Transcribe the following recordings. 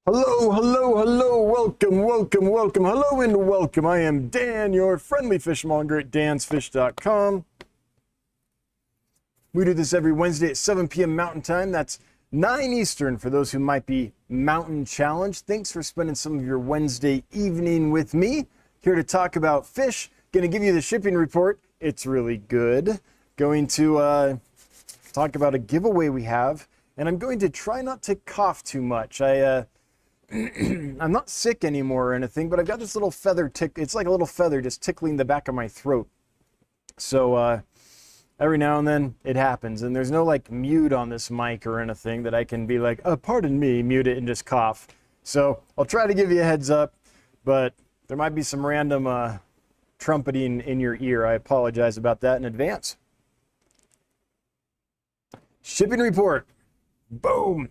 Hello, hello, hello, welcome, welcome, welcome, hello and welcome. I am Dan, your friendly fishmonger at dansfish.com. We do this every Wednesday at 7 p.m. Mountain Time. That's 9 Eastern for those who might be mountain challenged. Thanks for spending some of your Wednesday evening with me. Here to talk about fish. Going to give you the shipping report. It's really good. Going to talk about a giveaway we have. And I'm going to try not to cough too much. I'm not sick anymore or anything, but I've got this little feather tick. It's like a little feather just tickling the back of my throat. So every now and then it happens, and there's no like mute on this mic or anything that I can be like, pardon me, mute it and just cough. So I'll try to give you a heads up, but there might be some random trumpeting in your ear. I apologize about that in advance. Shipping report. Boom.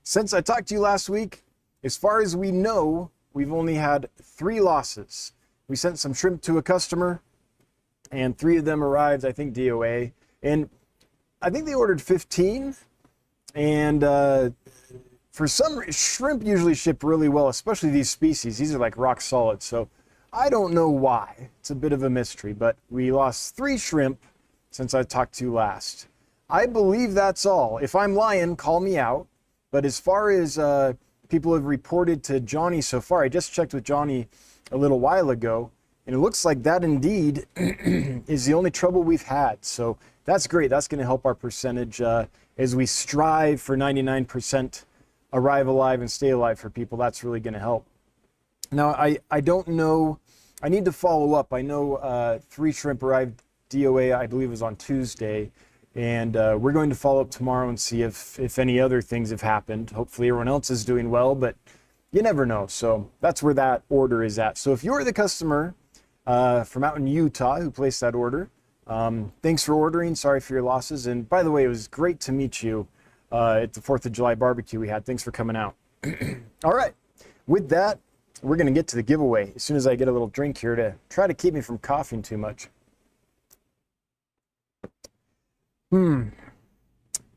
Since I talked to you last week, as far as we know, we've only had 3 losses. We sent some shrimp to a customer, and 3 of them arrived, I think, DOA. And I think they ordered 15. And for some reason, shrimp usually ship really well, especially these species. These are like rock solid. So I don't know why. It's a bit of a mystery. But we lost 3 shrimp since I talked to you last. I believe that's all. If I'm lying, call me out. But as far as people have reported to Johnny so far, I just checked with Johnny a little while ago, and it looks like that indeed is the only trouble we've had. So that's great. That's going to help our percentage as we strive for 99% arrive alive and stay alive for people. That's really going to help. Now, I don't know. I need to follow up. I know 3 shrimp arrived DOA, I believe it was on Tuesday. And we're going to follow up tomorrow and see if any other things have happened. Hopefully everyone else is doing well, but you never know. So that's where that order is at. So if you're the customer from out in Utah who placed that order, thanks for ordering. Sorry for your losses. And by the way, it was great to meet you at the 4th of July barbecue we had. Thanks for coming out. All right. With that, we're going to get to the giveaway as soon as I get a little drink here to try to keep me from coughing too much.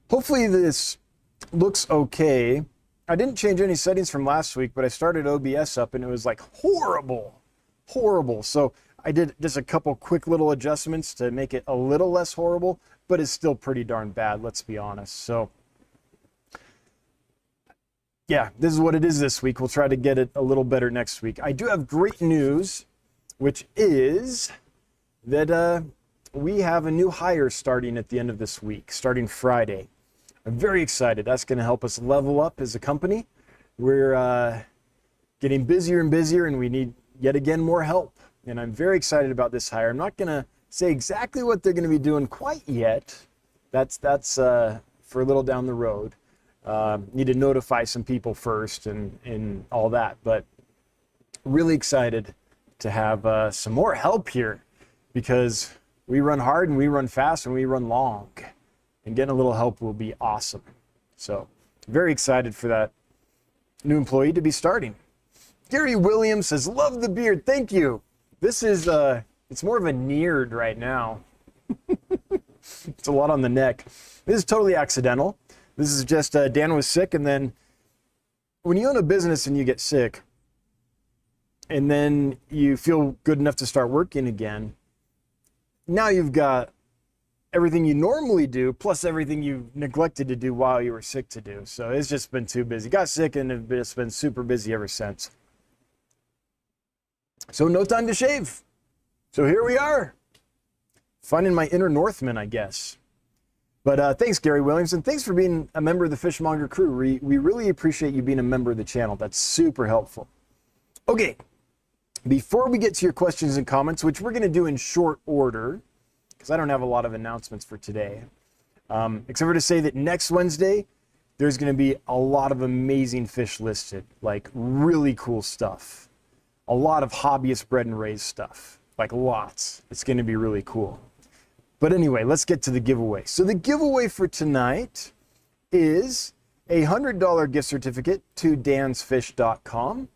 Hopefully this looks okay. I didn't change any settings from last week, but I started OBS up and it was like horrible. So I did just a couple quick little adjustments to make it a little less horrible, but it's still pretty darn bad, let's be honest. So yeah, this is what it is this week. We'll try to get it a little better next week. I do have great news, which is that we have a new hire starting at the end of this week, starting Friday. I'm very excited. That's going to help us level up as a company. We're getting busier and busier, and we need, yet again, more help. And I'm very excited about this hire. I'm not going to say exactly what they're going to be doing quite yet. That's for a little down the road. Need to notify some people first and all that. But really excited to have some more help here, because we run hard and we run fast and we run long, and getting a little help will be awesome. So very excited for that new employee to be starting. Gary Williams says, love the beard. Thank you. This is, it's more of a neared right now. It's a lot on the neck. This is totally accidental. This is just, Dan was sick, and then when you own a business and you get sick and then you feel good enough to start working again, now you've got everything you normally do, plus everything you neglected to do while you were sick to do. So it's just been too busy. Got sick and it's been super busy ever since. So no time to shave. So here we are. Finding my inner Northman, I guess. But thanks, Gary Williams, and thanks for being a member of the Fishmonger crew. We really appreciate you being a member of the channel. That's super helpful. Okay. Before we get to your questions and comments, which we're going to do in short order, because I don't have a lot of announcements for today, except for to say that next Wednesday, there's going to be a lot of amazing fish listed, like really cool stuff. A lot of hobbyist bred and raised stuff, like lots. It's going to be really cool. But anyway, let's get to the giveaway. So the giveaway for tonight is a $100 gift certificate to dansfish.com.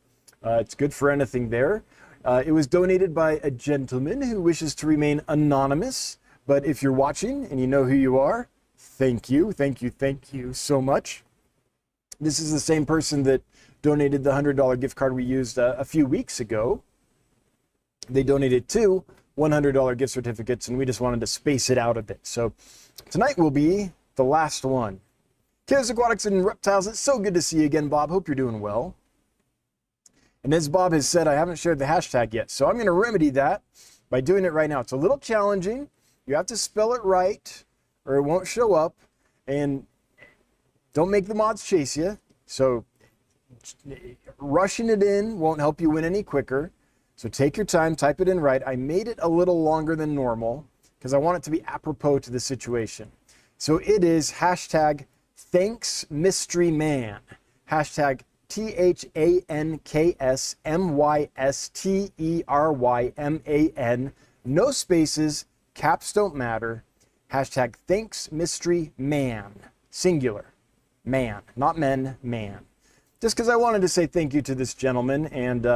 It's good for anything there. It was donated by a gentleman who wishes to remain anonymous, but if you're watching and you know who you are, thank you so much. This is the same person that donated the $100 gift card we used a few weeks ago. They donated 2 $100 gift certificates, and we just wanted to space it out a bit. So tonight will be the last one. Chaos Aquatics and Reptiles, it's so good to see you again, Bob. Hope you're doing well. And as Bob has said, I haven't shared the hashtag yet, so I'm going to remedy that by doing it right now. It's a little challenging. You have to spell it right, or it won't show up. And don't make the mods chase you. So rushing it in won't help you win any quicker. So take your time, type it in right. I made it a little longer than normal because I want it to be apropos to the situation. So it is hashtag Thanks Mystery Man. Hashtag THANKSMYSTERYMAN. No spaces, caps don't matter. Hashtag Thanks Mystery Man. Singular. Man. Not men, man. Just because I wanted to say thank you to this gentleman, and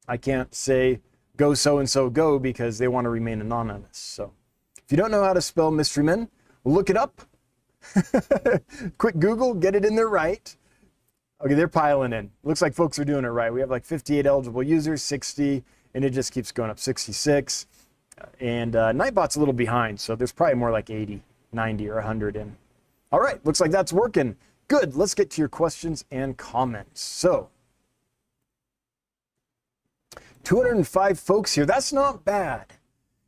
I can't say go so-and-so go because they want to remain anonymous. So if you don't know how to spell mystery men, look it up. Quick Google, get it in there right. Okay, they're piling in. Looks like folks are doing it right. We have like 58 eligible users, 60, and it just keeps going up, 66. And Nightbot's a little behind, so there's probably more like 80, 90, or 100 in. All right, looks like that's working. Good, let's get to your questions and comments. So 205 folks here. That's not bad.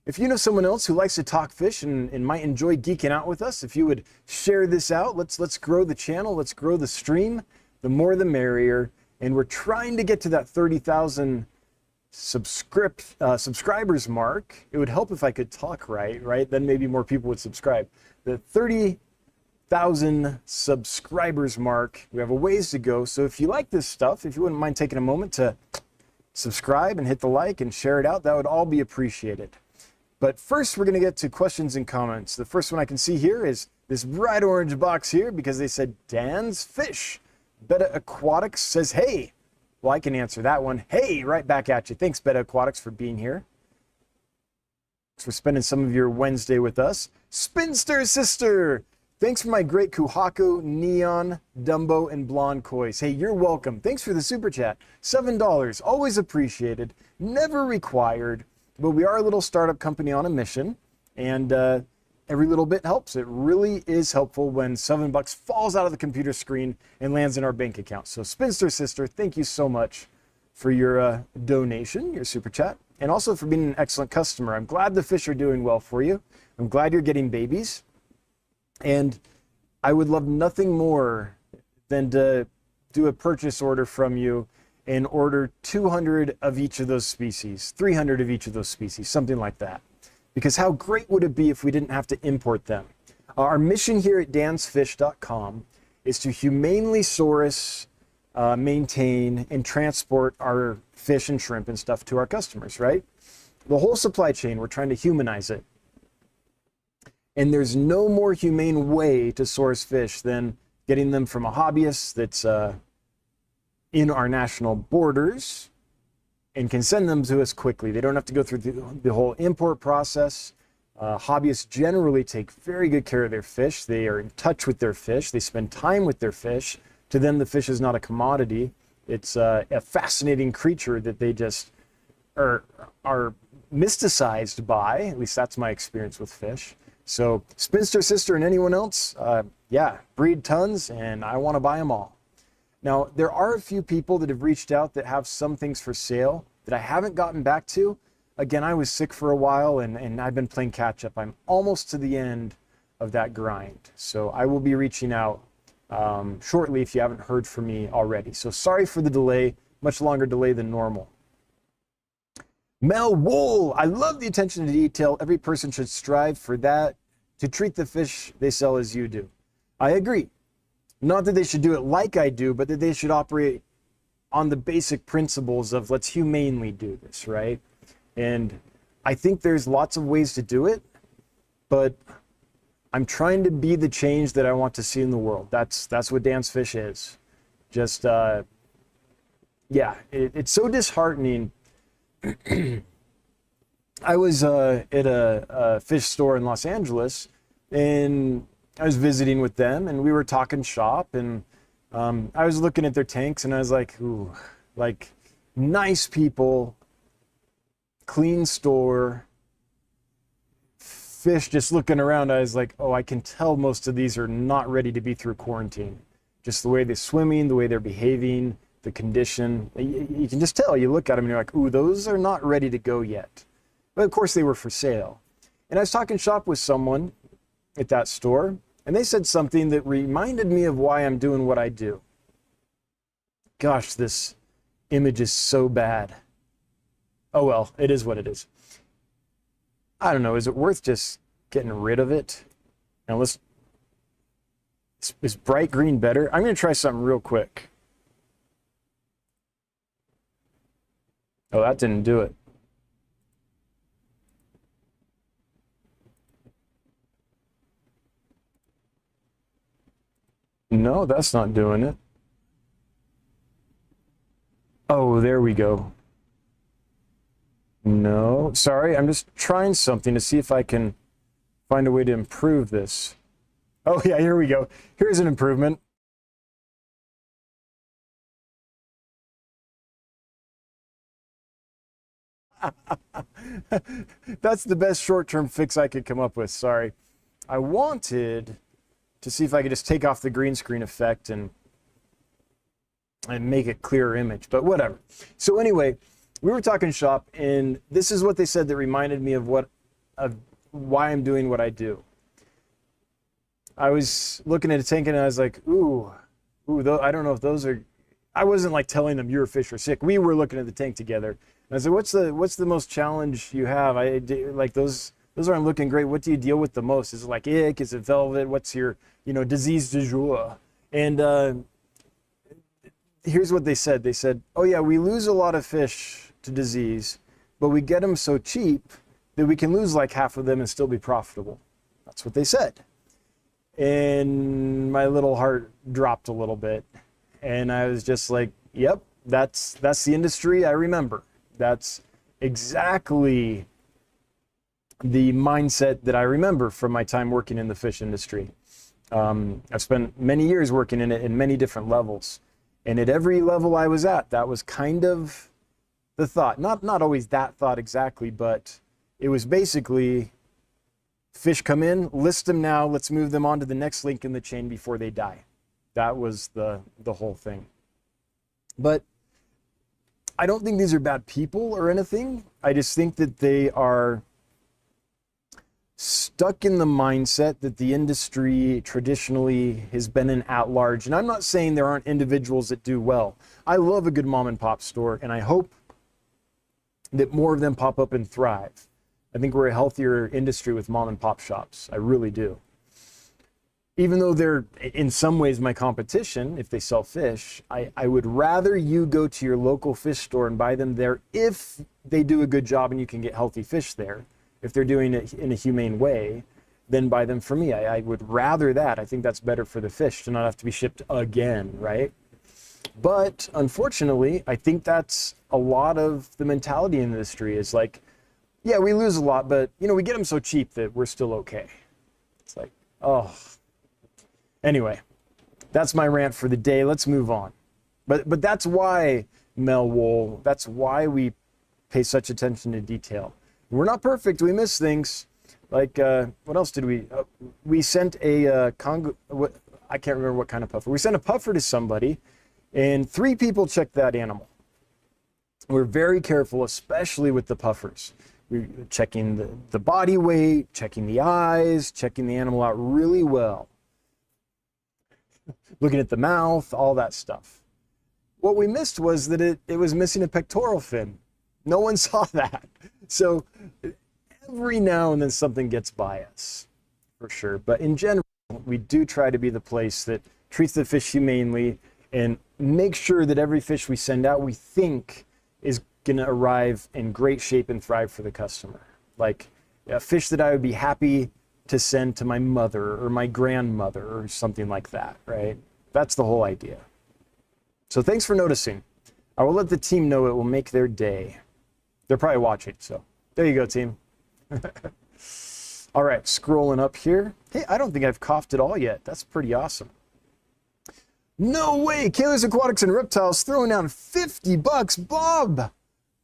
If you know someone else who likes to talk fish and might enjoy geeking out with us, if you would share this out, let's grow the channel, let's grow the stream. The more the merrier. And we're trying to get to that 30,000 subscribers mark. It would help if I could talk right? Then maybe more people would subscribe. The 30,000 subscribers mark, we have a ways to go. So if you like this stuff, if you wouldn't mind taking a moment to subscribe and hit the like and share it out, that would all be appreciated. But first, we're going to get to questions and comments. The first one I can see here is this bright orange box here because they said Dan's Fish. Betta Aquatics says, hey. Well, I can answer that one. Hey, right back at you. Thanks, Betta Aquatics, for being here. Thanks for spending some of your Wednesday with us. Spinster Sister. Thanks for my great Kuhaku, Neon, Dumbo, and Blonde Kois. Hey, you're welcome. Thanks for the super chat. $7. Always appreciated. Never required. But we are a little startup company on a mission. And every little bit helps. It really is helpful when $7 falls out of the computer screen and lands in our bank account. So Spinster Sister, thank you so much for your donation, your super chat, and also for being an excellent customer. I'm glad the fish are doing well for you. I'm glad you're getting babies. And I would love nothing more than to do a purchase order from you and order 200 of each of those species, 300 of each of those species, something like that. Because how great would it be if we didn't have to import them? Our mission here at dansfish.com is to humanely source, maintain, and transport our fish and shrimp and stuff to our customers, right? The whole supply chain, we're trying to humanize it. And there's no more humane way to source fish than getting them from a hobbyist that's in our national borders and can send them to us quickly. They don't have to go through the whole import process. Hobbyists generally take very good care of their fish. They are in touch with their fish. They spend time with their fish. To them, the fish is not a commodity. It's a fascinating creature that they just are mysticized by. At least that's my experience with fish. So Spinster Sister and anyone else, yeah, breed tons, and I want to buy them all. Now, there are a few people that have reached out that have some things for sale that I haven't gotten back to. Again, I was sick for a while, and I've been playing catch up. I'm almost to the end of that grind. So I will be reaching out shortly if you haven't heard from me already. So sorry for the delay, much longer delay than normal. Mel Wool, I love the attention to detail. Every person should strive for that, to treat the fish they sell as you do. I agree. Not that they should do it like I do, but that they should operate on the basic principles of let's humanely do this, right? And I think there's lots of ways to do it, but I'm trying to be the change that I want to see in the world. That's what Dan's Fish is. Just, yeah, it's so disheartening. I was at a fish store in Los Angeles, and I was visiting with them, and we were talking shop, and I was looking at their tanks and I was like, ooh, like nice people, clean store, fish just looking around. I was like, oh, I can tell most of these are not ready to be through quarantine. Just the way they're swimming, the way they're behaving, the condition. You can just tell. You look at them and you're like, ooh, those are not ready to go yet. But of course they were for sale. And I was talking shop with someone at that store, and they said something that reminded me of why I'm doing what I do. Gosh, this image is so bad. Oh well, it is what it is. I don't know, is it worth just getting rid of it? Now let's, is bright green better? I'm gonna try something real quick. Oh, that didn't do it. No, that's not doing it. Oh, there we go. No, sorry, I'm just trying something to see if I can find a way to improve this. Oh yeah, here we go. Here's an improvement. That's the best short-term fix I could come up with, sorry. I wanted to see if I could just take off the green screen effect and make a clearer image, but whatever. So anyway, we were talking shop, and this is what they said that reminded me of why I'm doing what I do. I was looking at a tank and I was like, ooh, I don't know if those are. I wasn't like telling them your fish are sick. We were looking at the tank together, and I said, what's the most challenge you have? Like those aren't looking great. What do you deal with the most? Is it like ick? Is it velvet? What's your disease du jour? And here's what they said. They said, oh yeah, we lose a lot of fish to disease, but we get them so cheap that we can lose like half of them and still be profitable. That's what they said. And my little heart dropped a little bit. And I was just like, yep, that's the industry I remember. That's exactly the mindset that I remember from my time working in the fish industry. I've spent many years working in it in many different levels. And at every level I was at, that was kind of the thought. Not always that thought exactly, but it was basically fish come in, list them now, let's move them on to the next link in the chain before they die. That was the whole thing. But I don't think these are bad people or anything. I just think that they are stuck in the mindset that the industry traditionally has been in at large. And I'm not saying there aren't individuals that do well. I love a good mom and pop store, and I hope that more of them pop up and thrive. I think we're a healthier industry with mom and pop shops. I really do. Even though they're in some ways my competition, if they sell fish, I would rather you go to your local fish store and buy them there if they do a good job and you can get healthy fish there. If they're doing it in a humane way, then buy them from me. I would rather that. I think that's better for the fish to not have to be shipped again, right? But unfortunately, I think that's a lot of the mentality in the industry is like, yeah, we lose a lot, but we get them so cheap that we're still okay. It's like, oh. Anyway, that's my rant for the day. Let's move on. But that's why, Mel Wool, that's why we pay such attention to detail. We're not perfect. We miss things. Like, what else did we? We sent a Congo. I can't remember what kind of puffer. We sent a puffer to somebody, and 3 people checked that animal. We're very careful, especially with the puffers. We're checking the body weight, checking the eyes, checking the animal out really well. Looking at the mouth, all that stuff. What we missed was that it was missing a pectoral fin. No one saw that. So every now and then something gets by us, for sure. But in general, we do try to be the place that treats the fish humanely and make sure that every fish we send out, we think is going to arrive in great shape and thrive for the customer. Like a fish that I would be happy to send to my mother or my grandmother or something like that, right? That's the whole idea. So thanks for noticing. I will let the team know it will make their day. They're probably watching, so there you go, team. All right, scrolling up here. Hey, I don't think I've coughed at all yet. That's pretty awesome. No way! Kayla's Aquatics and Reptiles throwing down $50. Bob!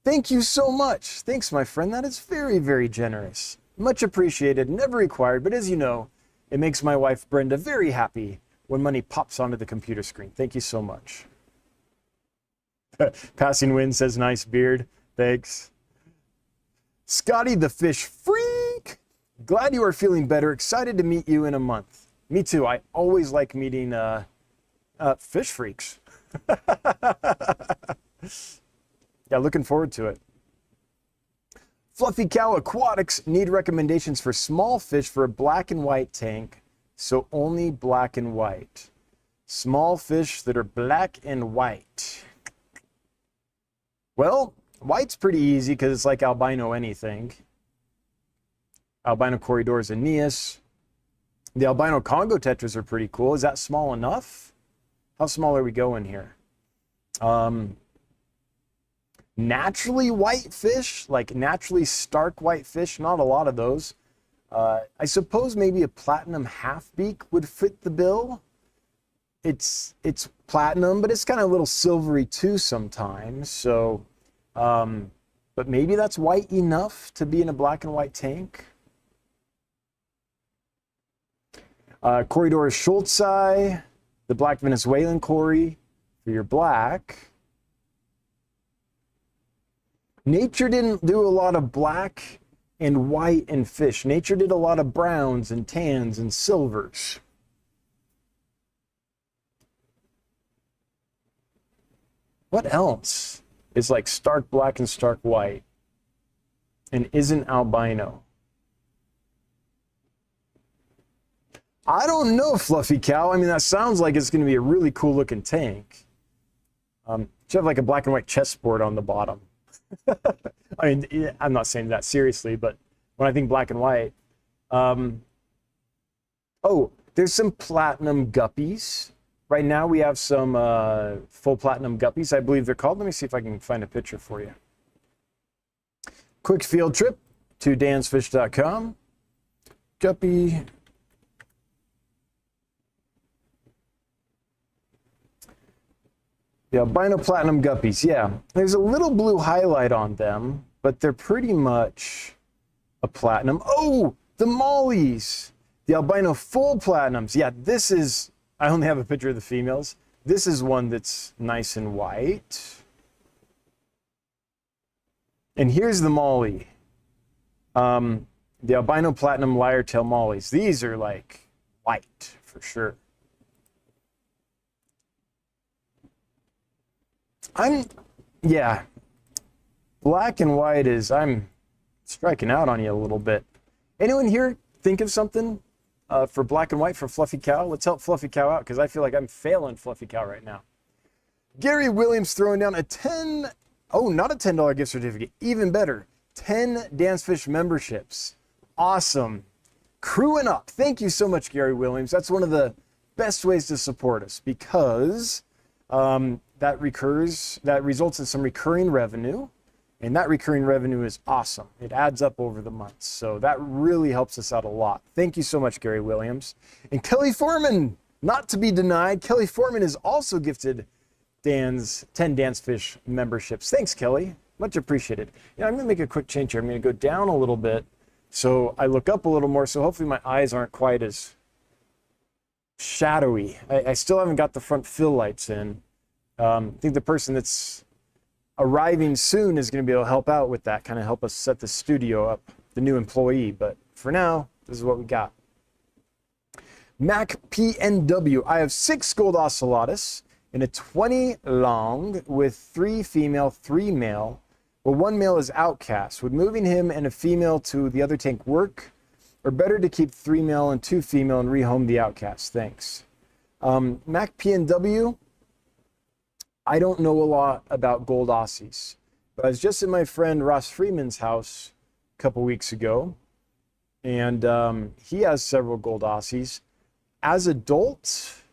Thank you so much. Thanks, my friend. That is very, very generous. Much appreciated. Never required, but as you know, it makes my wife Brenda very happy when money pops onto the computer screen. Thank you so much. Passing Wind says, nice beard. Thanks. Scotty the Fish Freak. Glad you are feeling better. Excited to meet you in a month. Me too. I always like meeting fish freaks. Yeah, looking forward to it. Fluffy Cow Aquatics need recommendations for small fish for a black and white tank, so only black and white. Small fish that are black and white. Well, white's pretty easy because it's like albino anything. Albino Corridors Aeneas. The albino Congo tetras are pretty cool. Is that small enough? How small are we going here? Naturally white fish, like naturally stark white fish, not a lot of those. I suppose maybe a platinum half-beak would fit the bill. It's platinum, but it's kind of a little silvery too sometimes. So, but maybe that's white enough to be in a black and white tank. Corridor Schultzi, the black Venezuelan Cory for your black. Nature didn't do a lot of black and white and fish. Nature did a lot of browns and tans and silvers. What else is like stark black and stark white and isn't albino? I don't know, Fluffy Cow. I mean, that sounds like it's going to be a really cool looking tank. Should have like a black and white chessboard on the bottom. I mean, I'm not saying that seriously, but when I think black and white, oh, there's some platinum guppies. Right now we have some full platinum guppies, I believe they're called. Let me see if I can find a picture for you. Quick field trip to dansfish.com. Guppy. The albino platinum guppies, yeah. There's a little blue highlight on them, but they're pretty much a platinum. Oh, the mollies, the albino full platinums. Yeah, this is, I only have a picture of the females. This is one that's nice and white. And here's the molly. The albino platinum lyre-tail mollies. These are like white for sure. Yeah, black and white is, I'm striking out on you a little bit. Anyone here think of something for black and white for Fluffy Cow? Let's help Fluffy Cow out because I feel like I'm failing Fluffy Cow right now. Gary Williams throwing down a not a $10 gift certificate, even better, 10 Dancefish memberships. Awesome. Crewing up. Thank you so much, Gary Williams. That's one of the best ways to support us because that results in some recurring revenue, and that recurring revenue is awesome. It adds up over the months, so that really helps us out a lot. Thank you so much, Gary Williams. And Kelly Foreman, not to be denied, Kelly Foreman is also gifted 10 Dancefish memberships. Thanks, Kelly. Much appreciated. Yeah, I'm going to make a quick change here. I'm going to go down a little bit so I look up a little more, so hopefully my eyes aren't quite as shadowy. I still haven't got the front fill lights in. I think the person that's arriving soon is going to be able to help out with that, kind of help us set the studio up, the new employee. But for now, this is what we got. Mac PNW. I have 6 gold ocelotus in a 20 long with 3 female, 3 male. Well, 1 male is outcast. Would moving him and a female to the other tank work? Or better to keep 3 male and 2 female and rehome the outcast? Thanks. Mac PNW. I don't know a lot about gold Aussies, but I was just at my friend Ross Freeman's house a couple weeks ago, and he has several gold Aussies. As adults,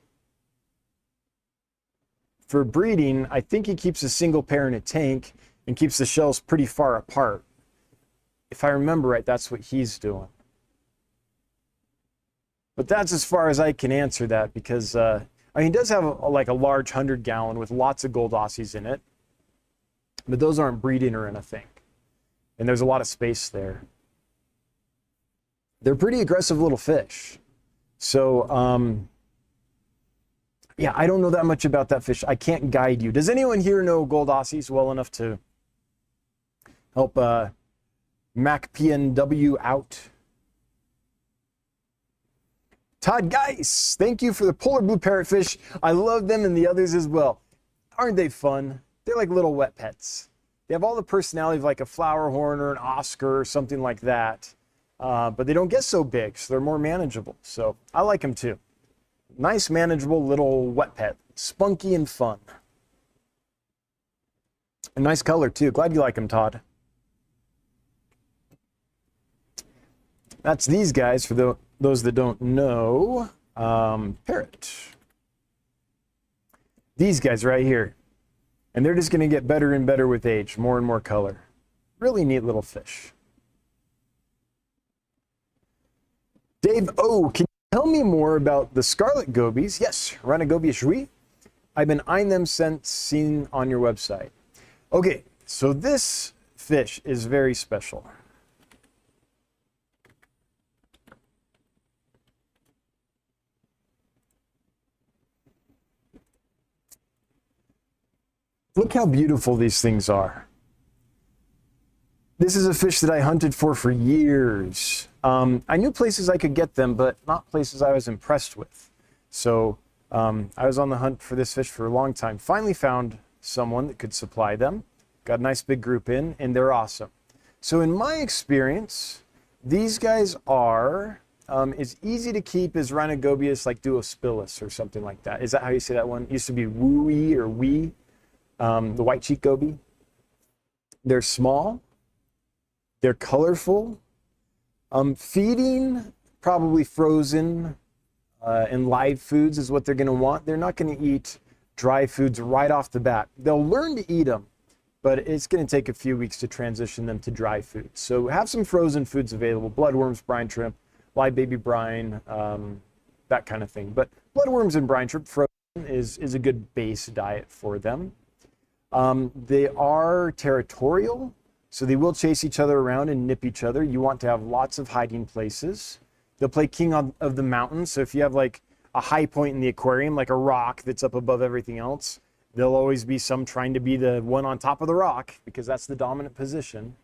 for breeding, I think he keeps a single pair in a tank and keeps the shells pretty far apart. If I remember right, that's what he's doing. But that's as far as I can answer that because I mean, he does have like a large 100-gallon with lots of gold Aussies in it, but those aren't breeding or anything. And there's a lot of space there. They're pretty aggressive little fish. So, yeah, I don't know that much about that fish. I can't guide you. Does anyone here know gold Aussies well enough to help MacPNW out? Todd Geis, thank you for the polar blue parrotfish. I love them and the others as well. Aren't they fun? They're like little wet pets. They have all the personality of like a flower horn or an Oscar or something like that. But they don't get so big, so they're more manageable. So I like them too. Nice, manageable little wet pet. Spunky and fun. A nice color too. Glad you like them, Todd. That's these guys for those that don't know. Parrot. These guys right here. And they're just going to get better and better with age. More and more color. Really neat little fish. Dave O, can you tell me more about the Scarlet gobies? Yes, Rainbowfish Jouy. I've been eyeing them since seen on your website. Okay, so this fish is very special. Look how beautiful these things are. This is a fish that I hunted for years. I knew places I could get them, but not places I was impressed with. So I was on the hunt for this fish for a long time. Finally found someone that could supply them. Got a nice big group in, and they're awesome. So in my experience, these guys are as easy to keep as Rhinogobius like Duospilus or something like that. Is that how you say that one? It used to be Wooey or Wee. The white cheek goby. They're small, they're colorful, feeding probably frozen and live foods is what they're going to want. They're not going to eat dry foods right off the bat. They'll learn to eat them, but it's going to take a few weeks to transition them to dry foods. So have some frozen foods available: bloodworms, brine shrimp, live baby brine, that kind of thing. But bloodworms and brine shrimp frozen is a good base diet for them. They are territorial, so they will chase each other around and nip each other. You want to have lots of hiding places. They'll play king of the mountain, so if you have like a high point in the aquarium, like a rock that's up above everything else, there'll always be some trying to be the one on top of the rock because that's the dominant position.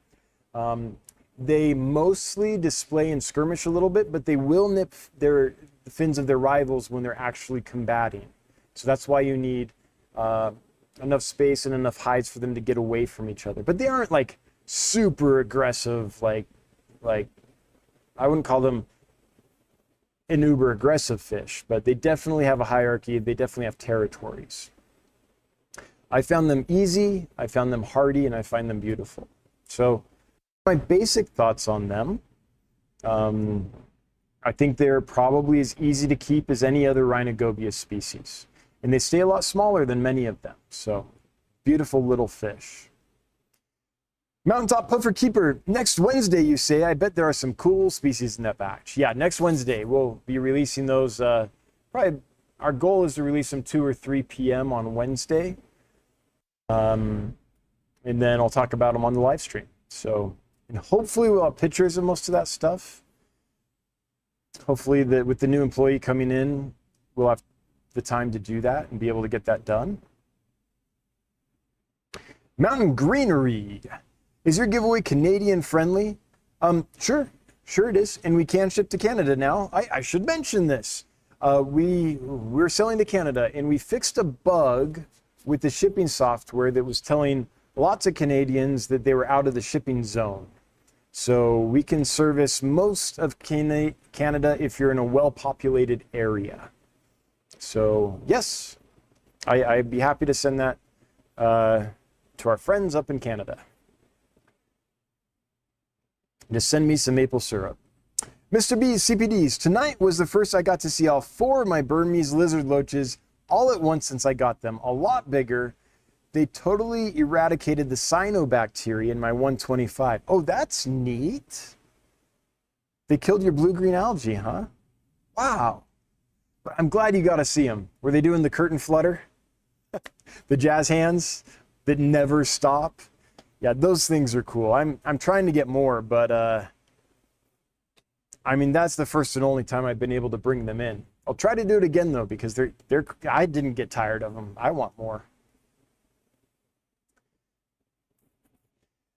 They mostly display and skirmish a little bit, but they will nip the fins of their rivals when they're actually combating. So that's why you need enough space and enough hides for them to get away from each other. But they aren't like super aggressive, like I wouldn't call them an uber aggressive fish, but they definitely have a hierarchy. They definitely have territories. I found them easy, I found them hardy, and I find them beautiful. So my basic thoughts on them, I think they're probably as easy to keep as any other Rhinogobius species. And they stay a lot smaller than many of them. So, beautiful little fish. Mountaintop Puffer Keeper, next Wednesday, you say? I bet there are some cool species in that batch. Yeah, next Wednesday, we'll be releasing those. Probably our goal is to release them 2 or 3 p.m. on Wednesday. And then I'll talk about them on the live stream. So, and hopefully we'll have pictures of most of that stuff. Hopefully with the new employee coming in, we'll have the time to do that and be able to get that done. Mountain Greenery. Is your giveaway Canadian friendly? Sure it is. And we can ship to Canada now. I should mention this. We're selling to Canada, and we fixed a bug with the shipping software that was telling lots of Canadians that they were out of the shipping zone. So we can service most of Canada if you're in a well-populated area. So yes, I'd be happy to send that to our friends up in Canada. Just send me some maple syrup. Mr. B's CPDs, tonight was the first I got to see all 4 of my Burmese lizard loaches all at once since I got them. A lot bigger. They totally eradicated the cyanobacteria in my 125. Oh, that's neat. They killed your blue-green algae, huh? Wow. But I'm glad you got to see them. Were they doing the curtain flutter? The jazz hands that never stop? Yeah, those things are cool. I'm trying to get more, but I mean, that's the first and only time I've been able to bring them in. I'll try to do it again though, because I didn't get tired of them. I want more.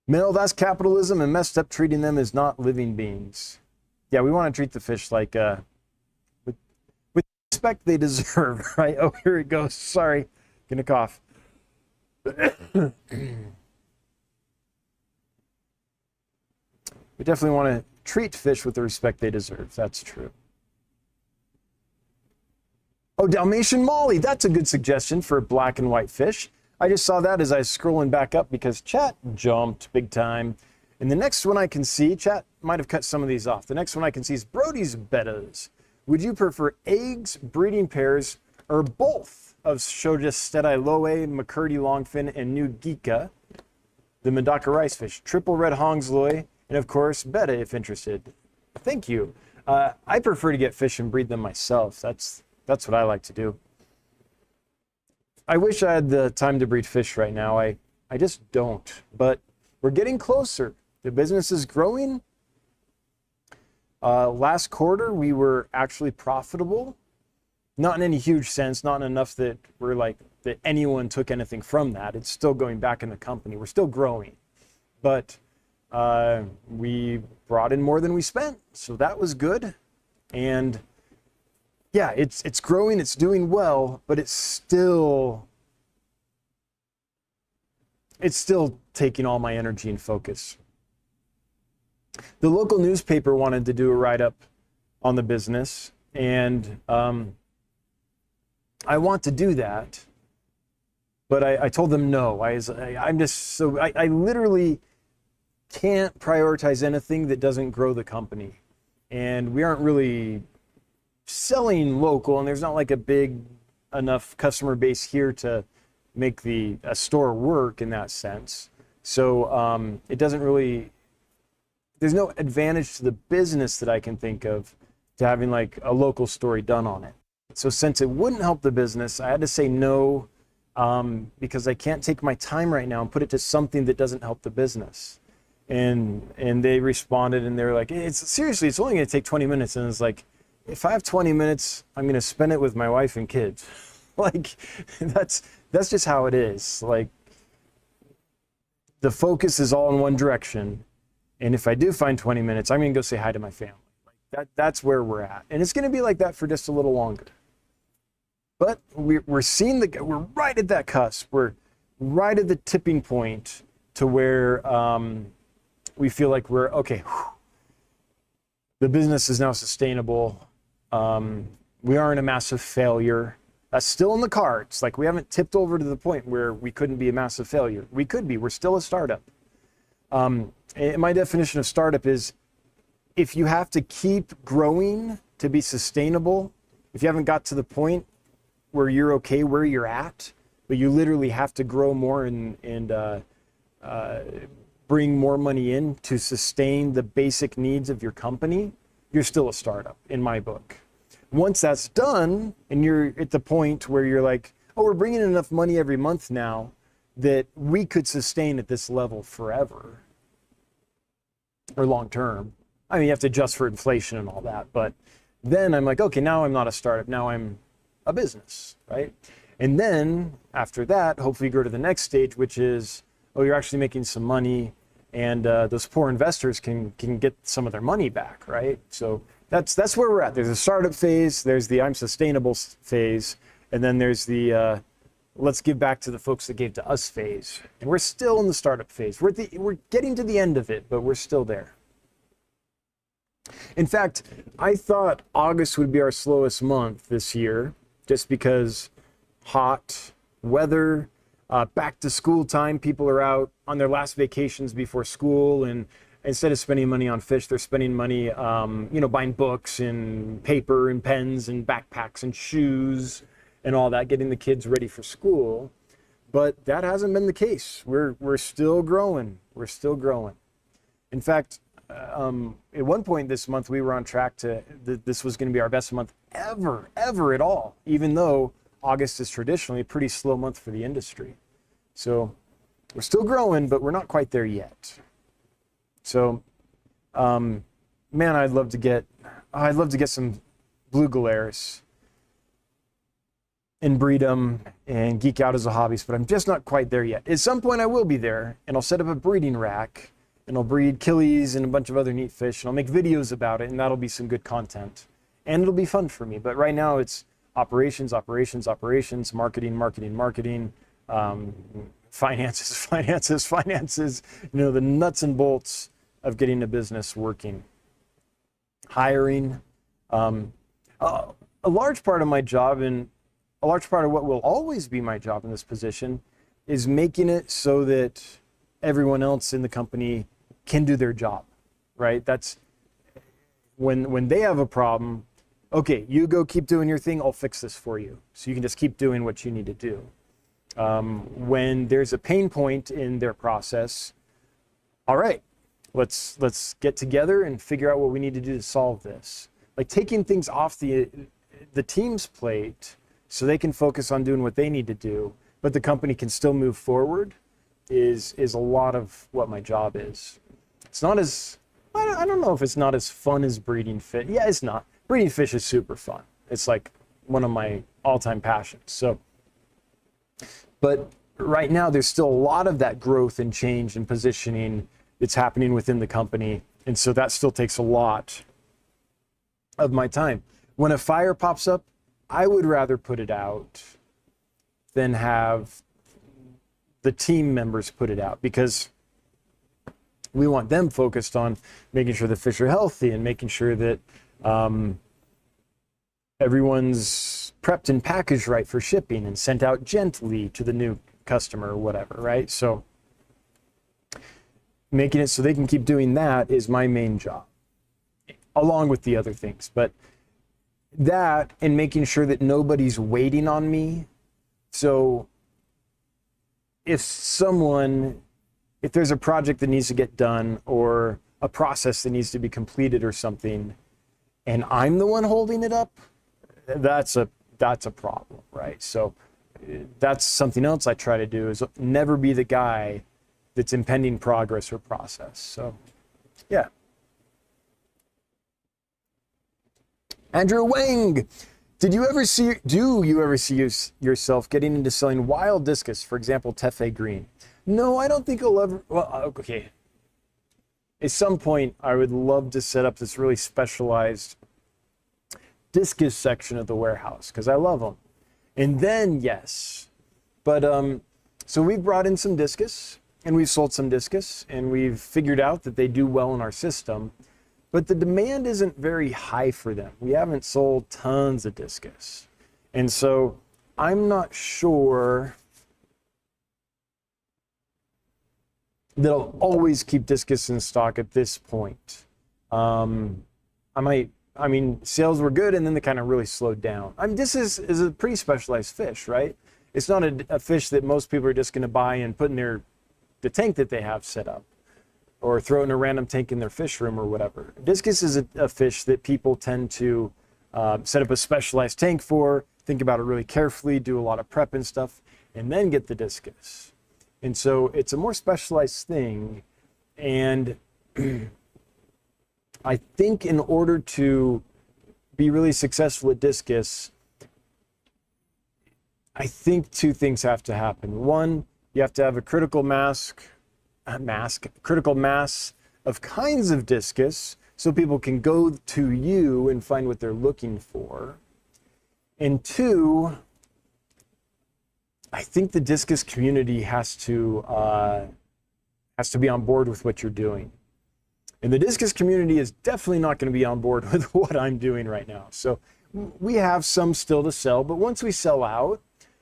Mel, that's capitalism, and messed up treating them as not living beings. Yeah, we want to treat the fish like with respect they deserve, right? Oh, here it goes. Sorry, gonna cough. We definitely want to treat fish with the respect they deserve. That's true. Oh, Dalmatian Molly. That's a good suggestion for black and white fish. I just saw that as I was scrolling back up because chat jumped big time. And the next one I can see, chat might have cut some of these off. The next one I can see is Brody's bettas. Would you prefer eggs, breeding pairs, or both of Shoja Stediloe, McCurdy Longfin, and New Geeka, the Medaka rice fish, triple red Hongsloi, and of course, betta if interested? Thank you. I prefer to get fish and breed them myself. That's what I like to do. I wish I had the time to breed fish right now. I just don't. But we're getting closer. The business is growing. Last quarter, we were actually profitable. Not in any huge sense, not enough that we're like that anyone took anything from that. It's still going back in the company. We're still growing. But we brought in more than we spent. So that was good. And yeah, it's growing, it's doing well, but it's still taking all my energy and focus. The local newspaper wanted to do a write-up on the business, and I want to do that, but I told them no. I literally can't prioritize anything that doesn't grow the company, and we aren't really selling local, and there's not like a big enough customer base here to make a store work in that sense. So it doesn't really, there's no advantage to the business that I can think of to having like a local story done on it. So since it wouldn't help the business, I had to say no, because I can't take my time right now and put it to something that doesn't help the business. And they responded, and they were like, seriously, it's only going to take 20 minutes. And it's like, if I have 20 minutes, I'm going to spend it with my wife and kids. Like, that's just how it is. Like, the focus is all in one direction. And if I do find 20 minutes, I'm going to go say hi to my family. Like that's where we're at. And it's going to be like that for just a little longer. But we're right at that cusp. We're right at the tipping point to where we feel like we're, okay, the business is now sustainable. We aren't a massive failure. That's still in the cards. Like, we haven't tipped over to the point where we couldn't be a massive failure. We could be. We're still a startup. And my definition of startup is if you have to keep growing to be sustainable, if you haven't got to the point where you're okay where you're at, but you literally have to grow more and bring more money in to sustain the basic needs of your company, you're still a startup in my book. Once that's done and you're at the point where you're like, oh, we're bringing in enough money every month now that we could sustain at this level forever or long term. I mean, you have to adjust for inflation and all that, but then I'm like, okay, now I'm not a startup, now I'm a business, right? And then after that, hopefully you go to the next stage, which is, oh, you're actually making some money, and those poor investors can get some of their money back, right? So that's where we're at. There's a startup phase, there's the I'm sustainable phase, and then there's the let's give back to the folks that gave to us phase. And we're still in the startup phase. We're getting to the end of it, but we're still there. In fact, I thought August would be our slowest month this year, just because hot weather, back to school time, people are out on their last vacations before school, and instead of spending money on fish, they're spending money, buying books and paper and pens and backpacks and shoes and all that, getting the kids ready for school. But that hasn't been the case. We're still growing. We're still growing. In fact, at one point this month, we were on track to, this was going to be our best month ever at all, even though August is traditionally a pretty slow month for the industry. So we're still growing, but we're not quite there yet. So, man, I'd love to get some blue galaris and breed them and geek out as a hobbyist, but I'm just not quite there yet. At some point I will be there, and I'll set up a breeding rack, and I'll breed killies and a bunch of other neat fish, and I'll make videos about it, and that'll be some good content. And it'll be fun for me. But right now it's operations, marketing, finances, the nuts and bolts of getting a business working. Hiring. A large part of my job, and a large part of what will always be my job in this position, is making it so that everyone else in the company can do their job, right? That's when they have a problem, okay, you go keep doing your thing, I'll fix this for you. So you can just keep doing what you need to do. When there's a pain point in their process, all right, let's get together and figure out what we need to do to solve this. Like taking things off the team's plate so they can focus on doing what they need to do, but the company can still move forward is a lot of what my job is. It's not as, I don't know if it's not as fun as breeding fish. Yeah, it's not. Breeding fish is super fun. It's like one of my all-time passions. So, but right now there's still a lot of that growth and change and positioning that's happening within the company. And so that still takes a lot of my time. When a fire pops up, I would rather put it out than have the team members put it out, because we want them focused on making sure the fish are healthy and making sure that everyone's prepped and packaged right for shipping and sent out gently to the new customer or whatever, right? So making it so they can keep doing that is my main job, along with the other things. But that, and making sure that nobody's waiting on me. So if there's a project that needs to get done or a process that needs to be completed or something, and I'm the one holding it up, that's a problem, right? So that's something else I try to do, is never be the guy that's impeding progress or process. So yeah. Andrew Wang, do you ever see yourself getting into selling wild discus, for example, Tefe Green? No, I don't think I'll ever. Well, okay. At some point, I would love to set up this really specialized discus section of the warehouse, because I love them. And then, yes. But, so we've brought in some discus, and we've sold some discus, and we've figured out that they do well in our system. But the demand isn't very high for them. We haven't sold tons of discus. And so I'm not sure that I'll always keep discus in stock at this point. I mean, sales were good, and then they kind of really slowed down. I mean, this is a pretty specialized fish, right? It's not a fish that most people are just going to buy and put in the tank that they have set up, or throw in a random tank in their fish room or whatever. Discus is a fish that people tend to set up a specialized tank for, think about it really carefully, do a lot of prep and stuff, and then get the discus. And so it's a more specialized thing. And I think in order to be really successful at discus, I think two things have to happen. One, you have to have a critical mass of kinds of discus so people can go to you and find what they're looking for. And two, I think the discus community has to be on board with what you're doing. And the discus community is definitely not going to be on board with what I'm doing right now. So we have some still to sell, but once we sell out,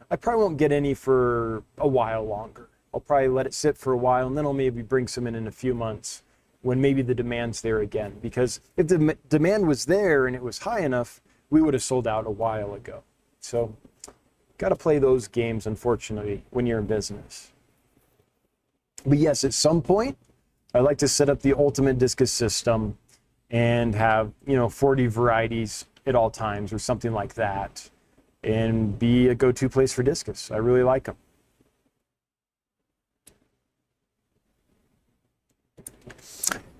I probably won't get any for a while longer. I'll probably let it sit for a while, and then I'll maybe bring some in a few months when maybe the demand's there again. Because if the demand was there and it was high enough, we would have sold out a while ago. So got to play those games, unfortunately, when you're in business. But yes, at some point, I'd like to set up the ultimate discus system and have, 40 varieties at all times or something like that, and be a go-to place for discus. I really like them.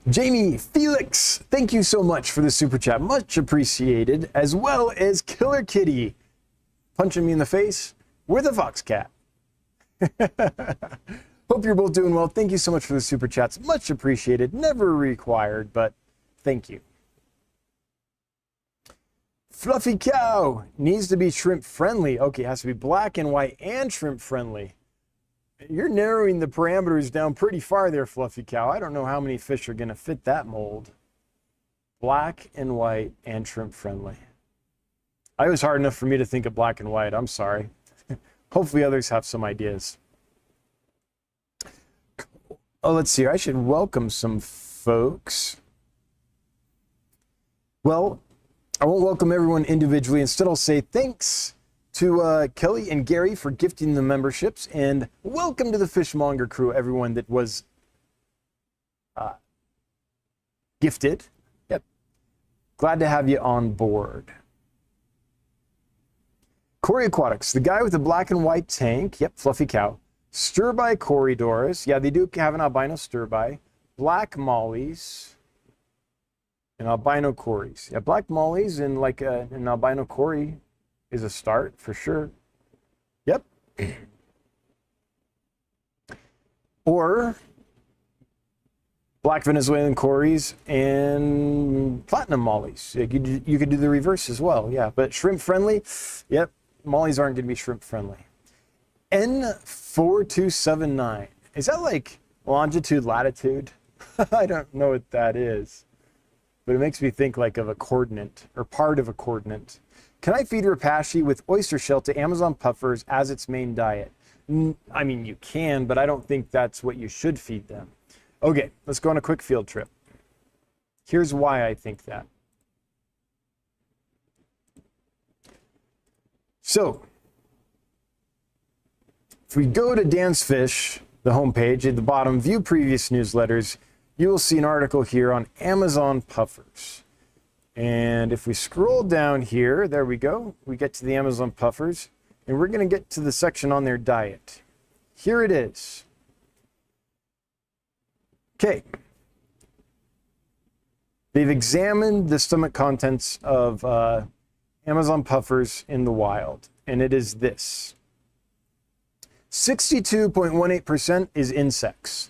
Jamie Felix, thank you so much for the super chat. Much appreciated, as well as Killer Kitty punching me in the face with a fox cat. Hope you're both doing well. Thank you so much for the super chats. Much appreciated. Never required, but thank you. Fluffy Cow needs to be shrimp friendly. Okay, it has to be black and white and shrimp friendly. You're narrowing the parameters down pretty far there, Fluffy Cow. I don't know how many fish are going to fit that mold. Black and white and shrimp friendly. It was hard enough for me to think of black and white. I'm sorry. Hopefully others have some ideas. Oh, let's see. I should welcome some folks. Well, I won't welcome everyone individually. Instead, I'll say thanks to Kelly and Gary for gifting the memberships, and welcome to the Fishmonger crew, everyone that was gifted. Yep. Glad to have you on board. Corey Aquatics, the guy with the black and white tank. Yep, Fluffy Cow. Stir-by corridors. Yeah, they do have an albino stir-by. Black mollies. And albino cories. Yeah, black mollies and like an albino cory is a start for sure. Yep. Or black Venezuelan cories and platinum mollies. You could do the reverse as well. Yeah, but shrimp friendly. Yep, mollies aren't going to be shrimp friendly. N4279. Is that like longitude, latitude? I don't know what that is, but it makes me think like of a coordinate or part of a coordinate. Can I feed Rapashi with oyster shell to Amazon puffers as its main diet? I mean, you can, but I don't think that's what you should feed them. Okay, let's go on a quick field trip. Here's why I think that. So, if we go to Dan's Fish, the homepage, at the bottom, view previous newsletters, you will see an article here on Amazon puffers. And if we scroll down here, there we go, we get to the Amazon puffers, and we're going to get to the section on their diet. Here it is. Okay. They've examined the stomach contents of Amazon puffers in the wild, and it is this. 62.18% is insects.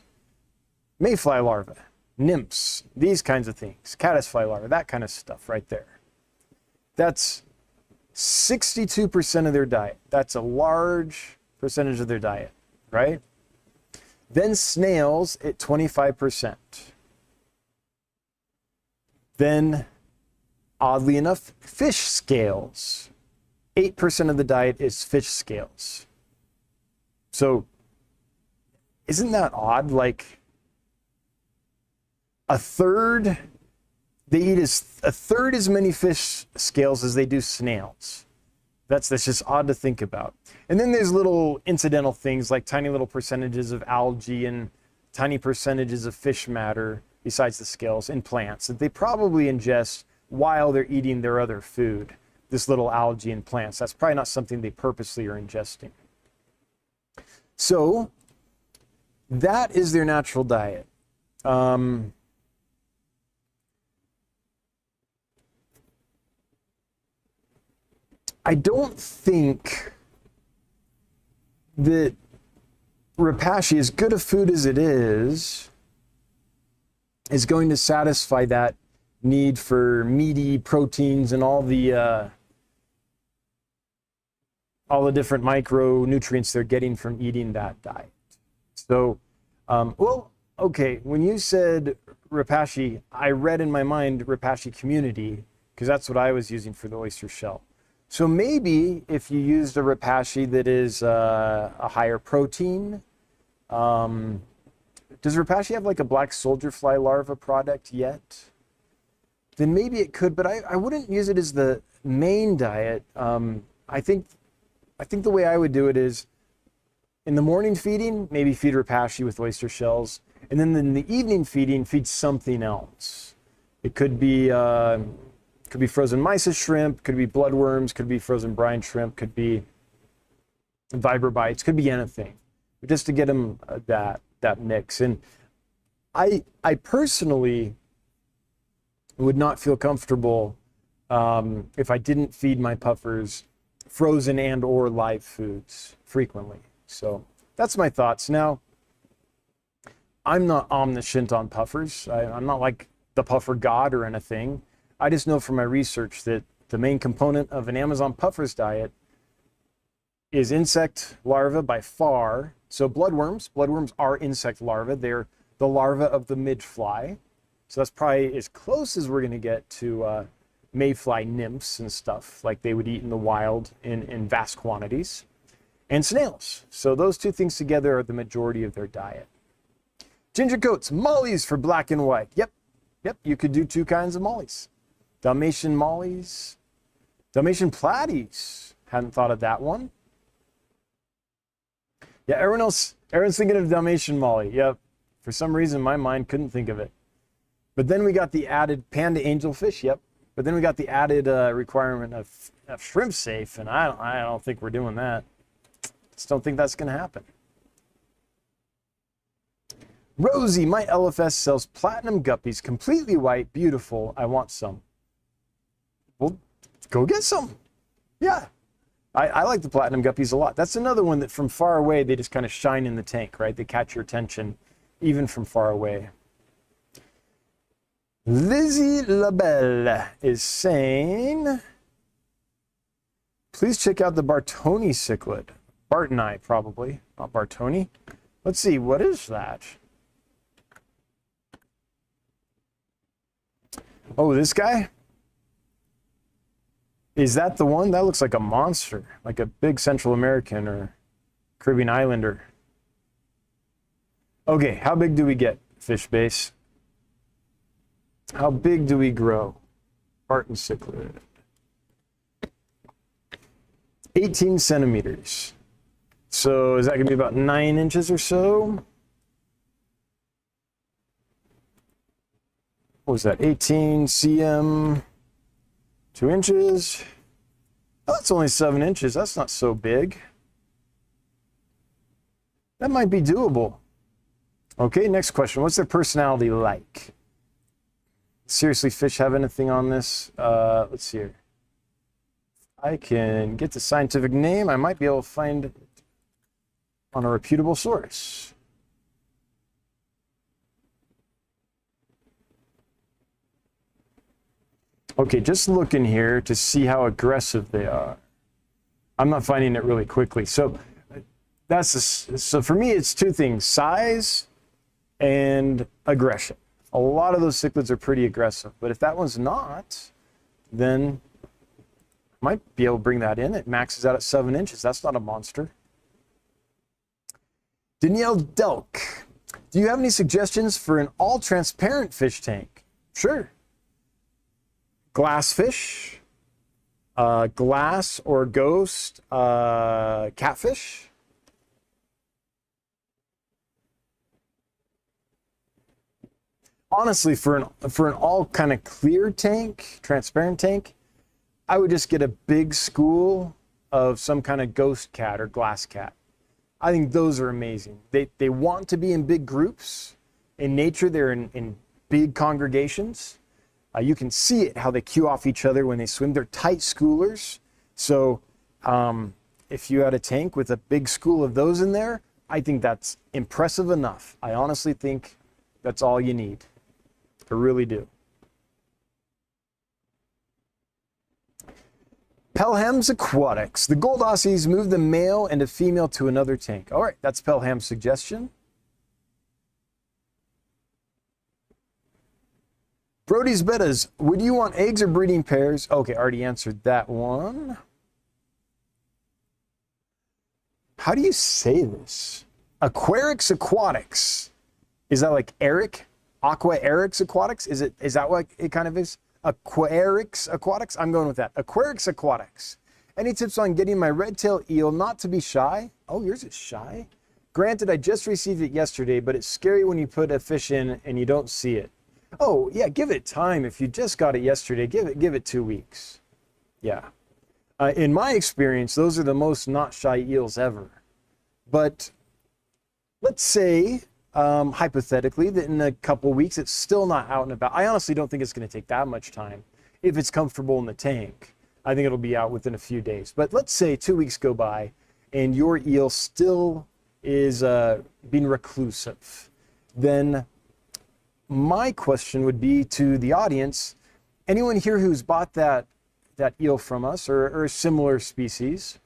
Mayfly larvae, nymphs, these kinds of things, caddisfly larvae, that kind of stuff right there. That's 62% of their diet. That's a large percentage of their diet, right? Then snails at 25%. Then, oddly enough, fish scales. 8% of the diet is fish scales. So, isn't that odd? Like, they eat a third as many fish scales as they do snails. That's just odd to think about. And then there's little incidental things like tiny little percentages of algae and tiny percentages of fish matter besides the scales in plants that they probably ingest while they're eating their other food. This little algae in plants, that's probably not something they purposely are ingesting. So that is their natural diet. I don't think that Rapashi, as good a food as it is going to satisfy that need for meaty proteins and all the different micronutrients they're getting from eating that diet. So, well, okay, when you said Rapashi, I read in my mind Rapashi community, because that's what I was using for the oyster shell. So maybe if you used a Rapashi that is a higher protein, does Rapashi have like a black soldier fly larva product yet? Then maybe it could, but I wouldn't use it as the main diet. I think the way I would do it is in the morning feeding, maybe feed Rapashi with oyster shells, and then in the evening feeding, feed something else. It could be Could be frozen mysis shrimp, could be bloodworms, could be frozen brine shrimp, could be vibrobites, could be anything. Just to get them that mix. And I personally would not feel comfortable if I didn't feed my puffers frozen and or live foods frequently. So that's my thoughts. Now, I'm not omniscient on puffers. I'm not like the puffer god or anything. I just know from my research that the main component of an Amazon puffer's diet is insect larvae by far. So bloodworms are insect larvae. They're the larvae of the midfly. So that's probably as close as we're going to get to mayfly nymphs and stuff like they would eat in the wild in vast quantities. And snails. So those two things together are the majority of their diet. Ginger coats, mollies for black and white. Yep, you could do two kinds of mollies. Dalmatian mollies, Dalmatian platies. Hadn't thought of that one. Yeah, everyone's thinking of Dalmatian molly. Yep, for some reason my mind couldn't think of it. But then we got the added panda angelfish. Yep, but then we got the added requirement of shrimp safe, and I don't think we're doing that. Just don't think that's going to happen. Rosie, my LFS sells platinum guppies, completely white, beautiful. I want some. Well, go get some. Yeah, I like the platinum guppies a lot. That's another one that from far away, they just kind of shine in the tank, right? They catch your attention even from far away. Lizzie LaBelle is saying, please check out the Bartoni cichlid. Bartoni, probably, not Bartoni. Let's see, what is that? Oh, this guy? Is that the one? That looks like a monster, like a big Central American or Caribbean Islander. Okay, how big do we get, fish base? How big do we grow? Barton cichlid. 18 centimeters. So is that going to be about 9 inches or so? What was that? 18 cm, 2 inches. Oh, that's only 7 inches. That's not so big. That might be doable. Okay, next question. What's their personality like? Seriously, fish have anything on this? Let's see here. I can get the scientific name. I might be able to find it on a reputable source. Okay, just looking here to see how aggressive they are. I'm not finding it really quickly. So so for me, it's two things: size and aggression. A lot of those cichlids are pretty aggressive, but if that one's not, then I might be able to bring that in. It maxes out at 7 inches. That's not a monster. Danielle Delk, do you have any suggestions for an all-transparent fish tank? Sure. Glass fish, glass or ghost, catfish. Honestly, for an all kind of clear tank, transparent tank, I would just get a big school of some kind of ghost cat or glass cat. I think those are amazing. They want to be in big groups. In nature, they're in big congregations. You can see it, how they cue off each other when they swim. They're tight schoolers. So if you had a tank with a big school of those in there, I think that's impressive enough. I honestly think that's all you need. I really do. Pelham's Aquatics. The gold Aussies move the male and a female to another tank. All right, that's Pelham's suggestion. Brody's Bettas. Would you want eggs or breeding pairs? Okay, already answered that one. How do you say this? Aquarics Aquatics. Is that like Eric? Aquarics Aquatics? Is that what it kind of is? Aquarics Aquatics? I'm going with that. Aquarics Aquatics. Any tips on getting my red-tailed eel not to be shy? Oh, yours is shy? Granted, I just received it yesterday, but it's scary when you put a fish in and you don't see it. Oh, yeah, give it time. If you just got it yesterday, give it 2 weeks. Yeah. In my experience, those are the most not shy eels ever. But let's say, hypothetically, that in a couple weeks, it's still not out and about. I honestly don't think it's going to take that much time if it's comfortable in the tank. I think it'll be out within a few days. But let's say 2 weeks go by and your eel still is being reclusive. Then my question would be to the audience, anyone here who's bought that eel from us or a similar species,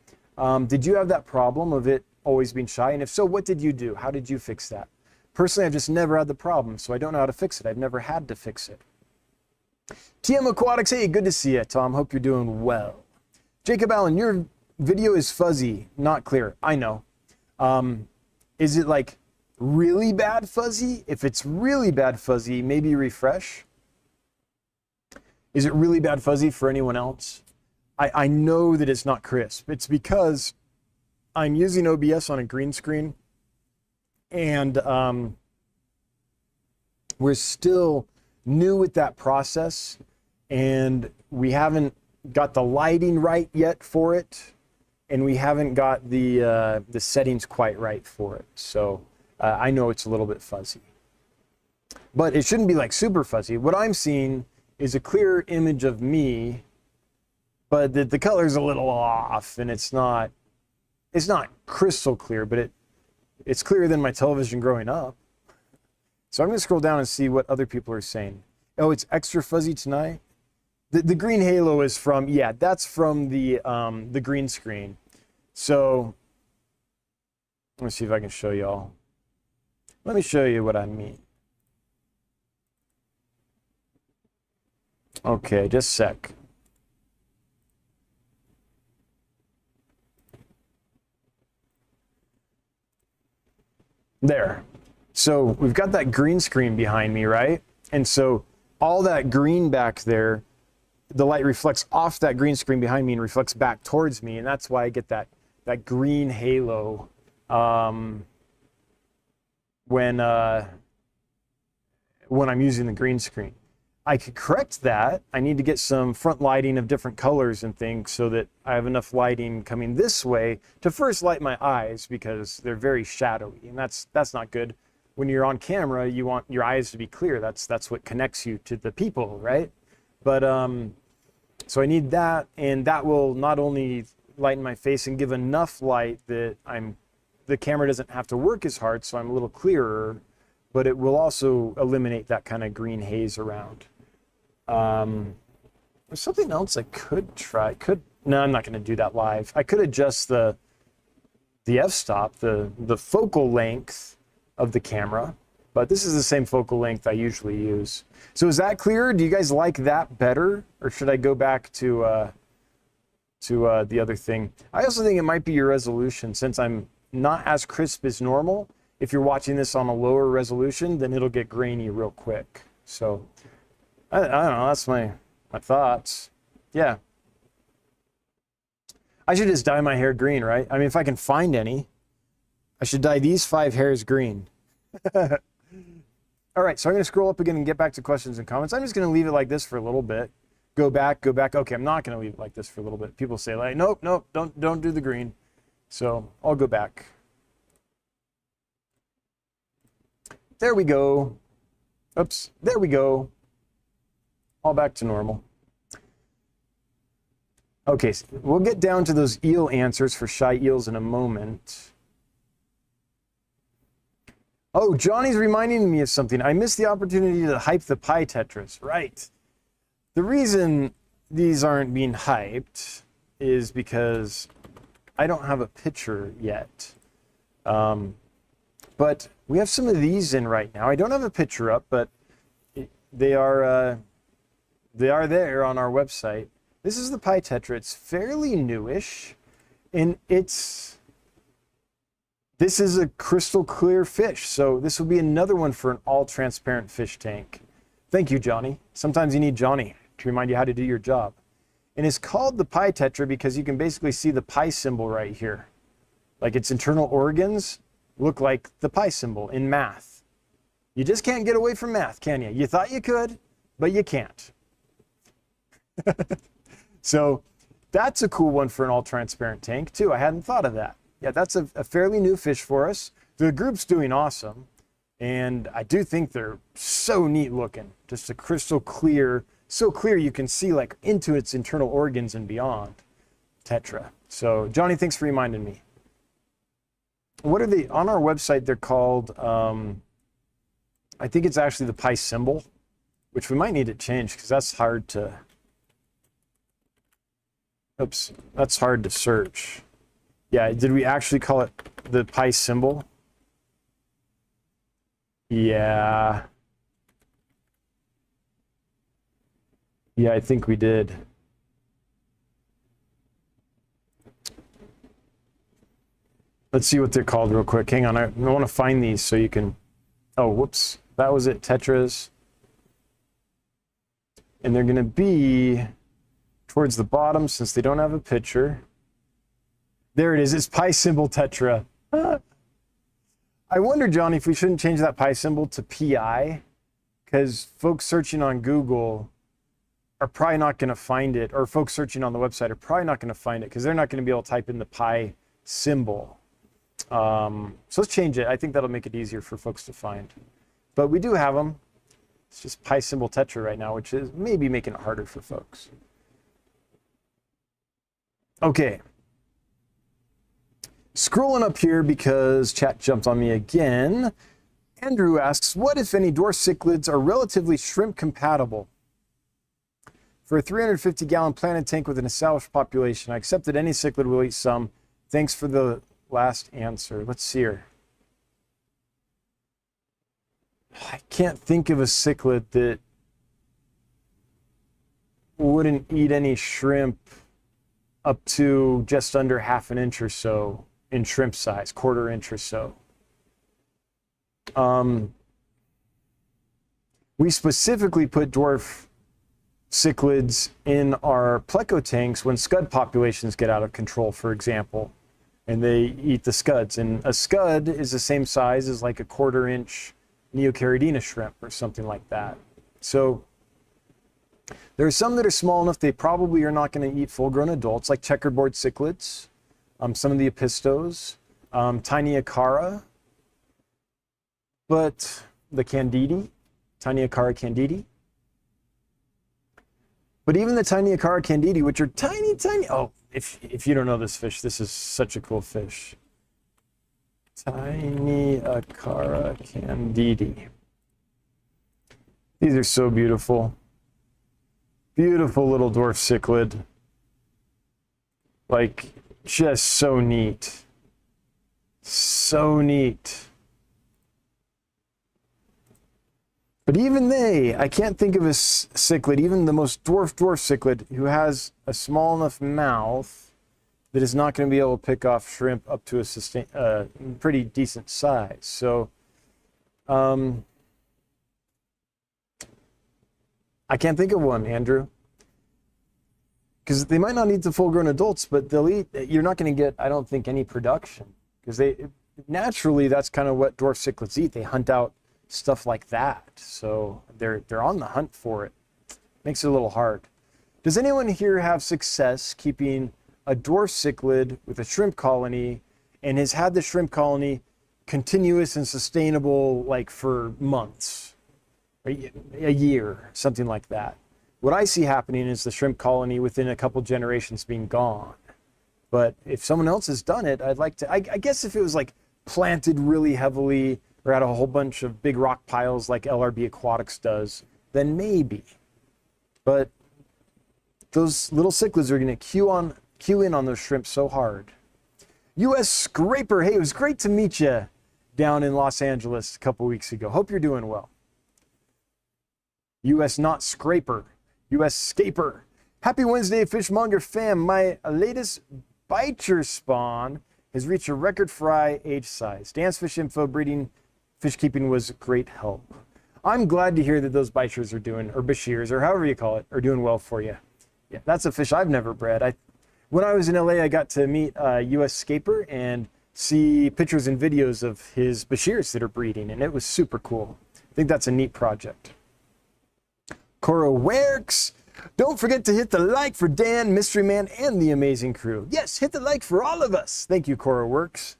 did you have that problem of it always being shy? And if so, what did you do? How did you fix that? Personally, I've just never had the problem, so I don't know how to fix it. I've never had to fix it. TM Aquatics, hey, good to see you, Tom. Hope you're doing well. Jacob Allen, your video is fuzzy, not clear. I know. Is it like really bad fuzzy? If it's really bad fuzzy, maybe refresh. Is it really bad fuzzy for anyone else? I know that it's not crisp. It's because I'm using OBS on a green screen, and we're still new with that process, and we haven't got the lighting right yet for it, and we haven't got the settings quite right for it. So I know it's a little bit fuzzy, but it shouldn't be like super fuzzy. What I'm seeing is a clear image of me, but the color's a little off, and it's not crystal clear, but it's clearer than my television growing up. So I'm going to scroll down and see what other people are saying. Oh, it's extra fuzzy tonight. The green halo is from, yeah, that's from the green screen. So let me see if I can show y'all. Let me show you what I mean. Okay, just a sec. There. So we've got that green screen behind me, right? And so all that green back there, the light reflects off that green screen behind me and reflects back towards me, and that's why I get that green halo when I'm using the green screen. I could correct that. I need to get some front lighting of different colors and things so that I have enough lighting coming this way to first light my eyes, because they're very shadowy, and that's not good. When you're on camera, you want your eyes to be clear. That's what connects you to the people, right? But so I need that, and that will not only lighten my face and give enough light that the camera doesn't have to work as hard, so I'm a little clearer, but it will also eliminate that kind of green haze around. There's something else I could try. No, I'm not going to do that live. I could adjust the f-stop, the focal length of the camera, but this is the same focal length I usually use. So is that clear? Do you guys like that better, or should I go back to the other thing? I also think it might be your resolution, since I'm not as crisp as normal. If you're watching this on a lower resolution, then it'll get grainy real quick. So I don't know, that's my thoughts. Yeah. I should just dye my hair green, right? I mean, if I can find any, I should dye these 5 hairs green. All right, so I'm going to scroll up again and get back to questions and comments. I'm just going to leave it like this for a little bit. Go back. Okay, I'm not going to leave it like this for a little bit. People say, like, nope, don't do the green. So I'll go back. There we go. Oops, there we go. All back to normal. Okay, so we'll get down to those eel answers for shy eels in a moment. Oh, Johnny's reminding me of something. I missed the opportunity to hype the pie tetras. Right. The reason these aren't being hyped is because I don't have a picture yet. But we have some of these in right now. I don't have a picture up, but they are there on our website. This is the pie tetra. It's fairly newish, and this is a crystal clear fish. So this will be another one for an all transparent fish tank. Thank you, Johnny. Sometimes you need Johnny to remind you how to do your job. And it's called the pie tetra because you can basically see the pie symbol right here. Like its internal organs look like the pie symbol in math. You just can't get away from math, can you? You thought you could, but you can't. So that's a cool one for an all-transparent tank too. I hadn't thought of that. Yeah, that's a fairly new fish for us. The group's doing awesome. And I do think they're so neat looking. Just a crystal clear, so clear you can see like into its internal organs and beyond. Tetra. So Johnny, thanks for reminding me. What are they on our website? They're called, I think it's actually the pi symbol, which we might need to change because that's hard to, oops, that's hard to search. Yeah, did we actually call it the pi symbol? Yeah. Yeah, I think we did. Let's see what they're called real quick. Hang on, I want to find these so you can... Oh, whoops. That was it, Tetras. And they're going to be towards the bottom since they don't have a picture. There it is. It's pi symbol Tetra. I wonder, Johnny, if we shouldn't change that pi symbol to PI, because folks searching on Google are probably not going to find it, or folks searching on the website are probably not going to find it because they're not going to be able to type in the pi symbol. So let's change it. I think that'll make it easier for folks to find. But we do have them. It's just pi symbol Tetra right now, which is maybe making it harder for folks. Okay. Scrolling up here because chat jumped on me again. Andrew asks, what if any dwarf cichlids are relatively shrimp compatible? For a 350-gallon planted tank with an established population, I accept that any cichlid will eat some. Thanks for the last answer. Let's see here. I can't think of a cichlid that wouldn't eat any shrimp up to just under ½ an inch or so in shrimp size, ½ inch or so. We specifically put dwarf cichlids in our pleco tanks when scud populations get out of control, for example, and they eat the scuds. And a scud is the same size as like a ½ inch Neocaridina shrimp or something like that. So there are some that are small enough they probably are not going to eat full-grown adults, like checkerboard cichlids, some of the apistos, tiny acara, but the candidi, tiny acara candidi. But even the tiny acara candidi, which are tiny, tiny, oh, if you don't know this fish, this is such a cool fish. Tiny acara candidi. These are so beautiful. Beautiful little dwarf cichlid. Like, just so neat. So neat. But even they, I can't think of a cichlid, even the most dwarf cichlid, who has a small enough mouth that is not going to be able to pick off shrimp up to a pretty decent size. So, I can't think of one, Andrew. Because they might not eat the full-grown adults, but they'll eat. You're not going to get, I don't think, any production. Because they naturally, that's kind of what dwarf cichlids eat. They hunt out stuff like that. So they're on the hunt for it. Makes it a little hard. Does anyone here have success keeping a dwarf cichlid with a shrimp colony and has had the shrimp colony continuous and sustainable like for months, a year, something like that? What I see happening is the shrimp colony within a couple generations being gone. But if someone else has done it, I'd like to, I guess if it was like planted really heavily or had a whole bunch of big rock piles like LRB Aquatics does, then maybe. But those little cichlids are going to cue in on those shrimp so hard. US Scraper, hey, it was great to meet you down in Los Angeles a couple weeks ago. Hope you're doing well. US Not Scraper, US Scaper. Happy Wednesday, Fishmonger fam. My latest bicher spawn has reached a record fry age size. Dance Fish Info breeding fish keeping was great help. I'm glad to hear that those bichers are doing, or bashirs, or however you call it, are doing well for you. Yeah, that's a fish I've never bred. When I was in LA, I got to meet US Scaper and see pictures and videos of his bashirs that are breeding, and it was super cool. think that's a neat project. Cora Works. Don't forget to hit the like for Dan, Mystery Man, and the amazing crew. Yes, hit the like for all of us. Thank you, Cora Works.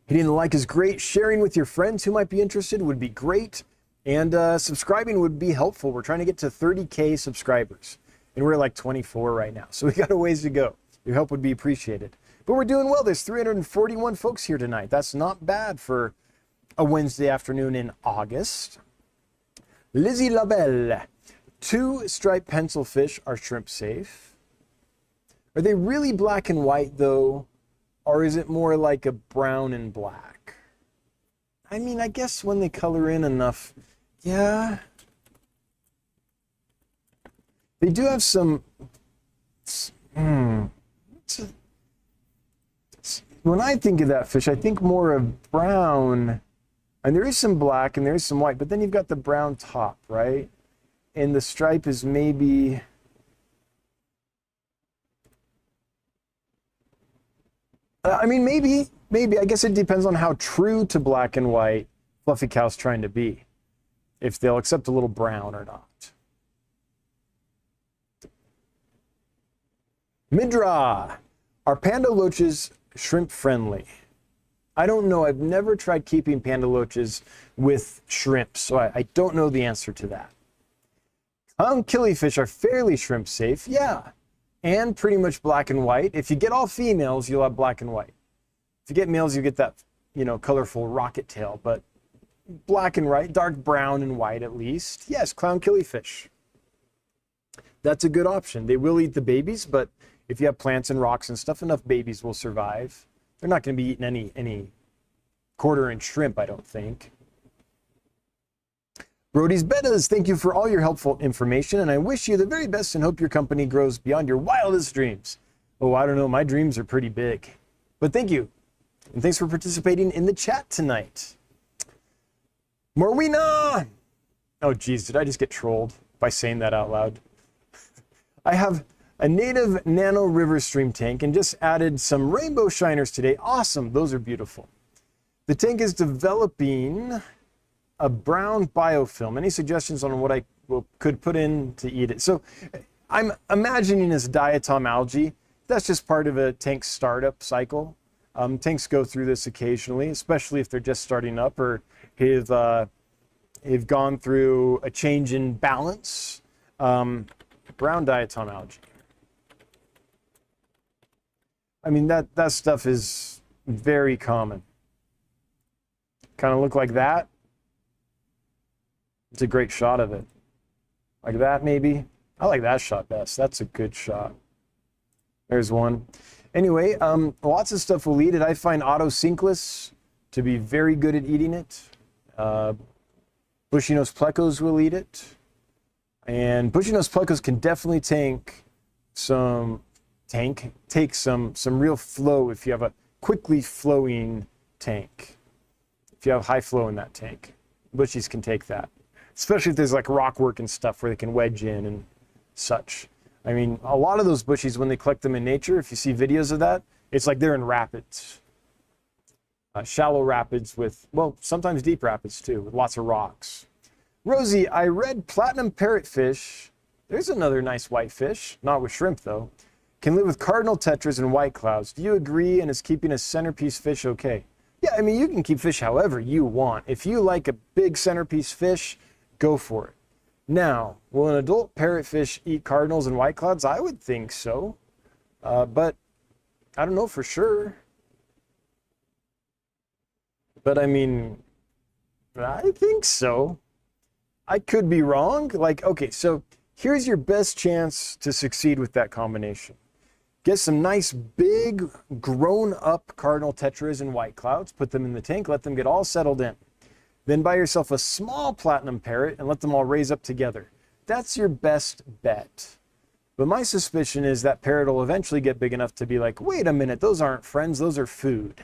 Hitting the like is great. Sharing with your friends who might be interested would be great. And subscribing would be helpful. We're trying to get to 30K subscribers. And we're like 24 right now. So we got a ways to go. Your help would be appreciated. But we're doing well. There's 341 folks here tonight. That's not bad for a Wednesday afternoon in August. Lizzie Labelle. 2 striped pencilfish are shrimp safe. Are they really black and white though? Or is it more like a brown and black? I mean, I guess when they color in enough, yeah. They do have some, when I think of that fish, I think more of brown, and there is some black and there is some white, but then you've got the brown top, right? And the stripe is maybe, I mean, maybe, I guess it depends on how true to black and white Fluffy Cow's trying to be, if they'll accept a little brown or not. Midra, are panda loaches shrimp friendly? I don't know. I've never tried keeping panda loaches with shrimp, so I don't know the answer to that. Killifish are fairly shrimp safe, yeah, and pretty much black and white. If you get all females, you'll have black and white. If you get males, you get that, you know, colorful rocket tail, but black and white, dark brown and white at least. Yes, clown killifish. That's a good option. They will eat the babies, but if you have plants and rocks and stuff, enough babies will survive. They're not going to be eating any quarter-inch shrimp, I don't think. Brody's Bettas, thank you for all your helpful information, and I wish you the very best and hope your company grows beyond your wildest dreams. Oh, I don't know. My dreams are pretty big. But thank you. And thanks for participating in the chat tonight. Morwina! Oh, geez, did I just get trolled by saying that out loud? I have a native nano river stream tank and just added some rainbow shiners today. Awesome, those are beautiful. The tank is developing a brown biofilm. Any suggestions on what I could put in to eat it? So I'm imagining this diatom algae. That's just part of a tank startup cycle. Tanks go through this occasionally, especially if they're just starting up or have gone through a change in balance. Brown diatom algae. I mean, that stuff is very common. Kind of look like that. It's a great shot of it. Like that, maybe. I like that shot best. That's a good shot. There's one. Anyway, lots of stuff will eat it. I find Autosynclus to be very good at eating it. Bushy-nosed plecos will eat it. And bushy-nosed plecos can definitely take some real flow if you have a quickly flowing tank. If you have high flow in that tank, bushies can take that. Especially if there's like rock work and stuff where they can wedge in and such. I mean, a lot of those bushies, when they collect them in nature, if you see videos of that, it's like they're in rapids. Shallow rapids with, well, sometimes deep rapids too, with lots of rocks. Rosie, I read platinum parrotfish. There's another nice white fish, not with shrimp though. Can live with cardinal tetras and white clouds. Do you agree, and is keeping a centerpiece fish okay? Yeah, I mean, you can keep fish however you want. If you like a big centerpiece fish, go for it. Now, will an adult parrotfish eat cardinals and white clouds? I would think so, but I don't know for sure. But I mean, I think so. I could be wrong. Like, okay, so here's your best chance to succeed with that combination. Get some nice big grown-up cardinal tetras and white clouds, put them in the tank, let them get all settled in. Then buy yourself a small platinum parrot and let them all raise up together. That's your best bet. But my suspicion is that parrot will eventually get big enough to be like, wait a minute, those aren't friends, those are food.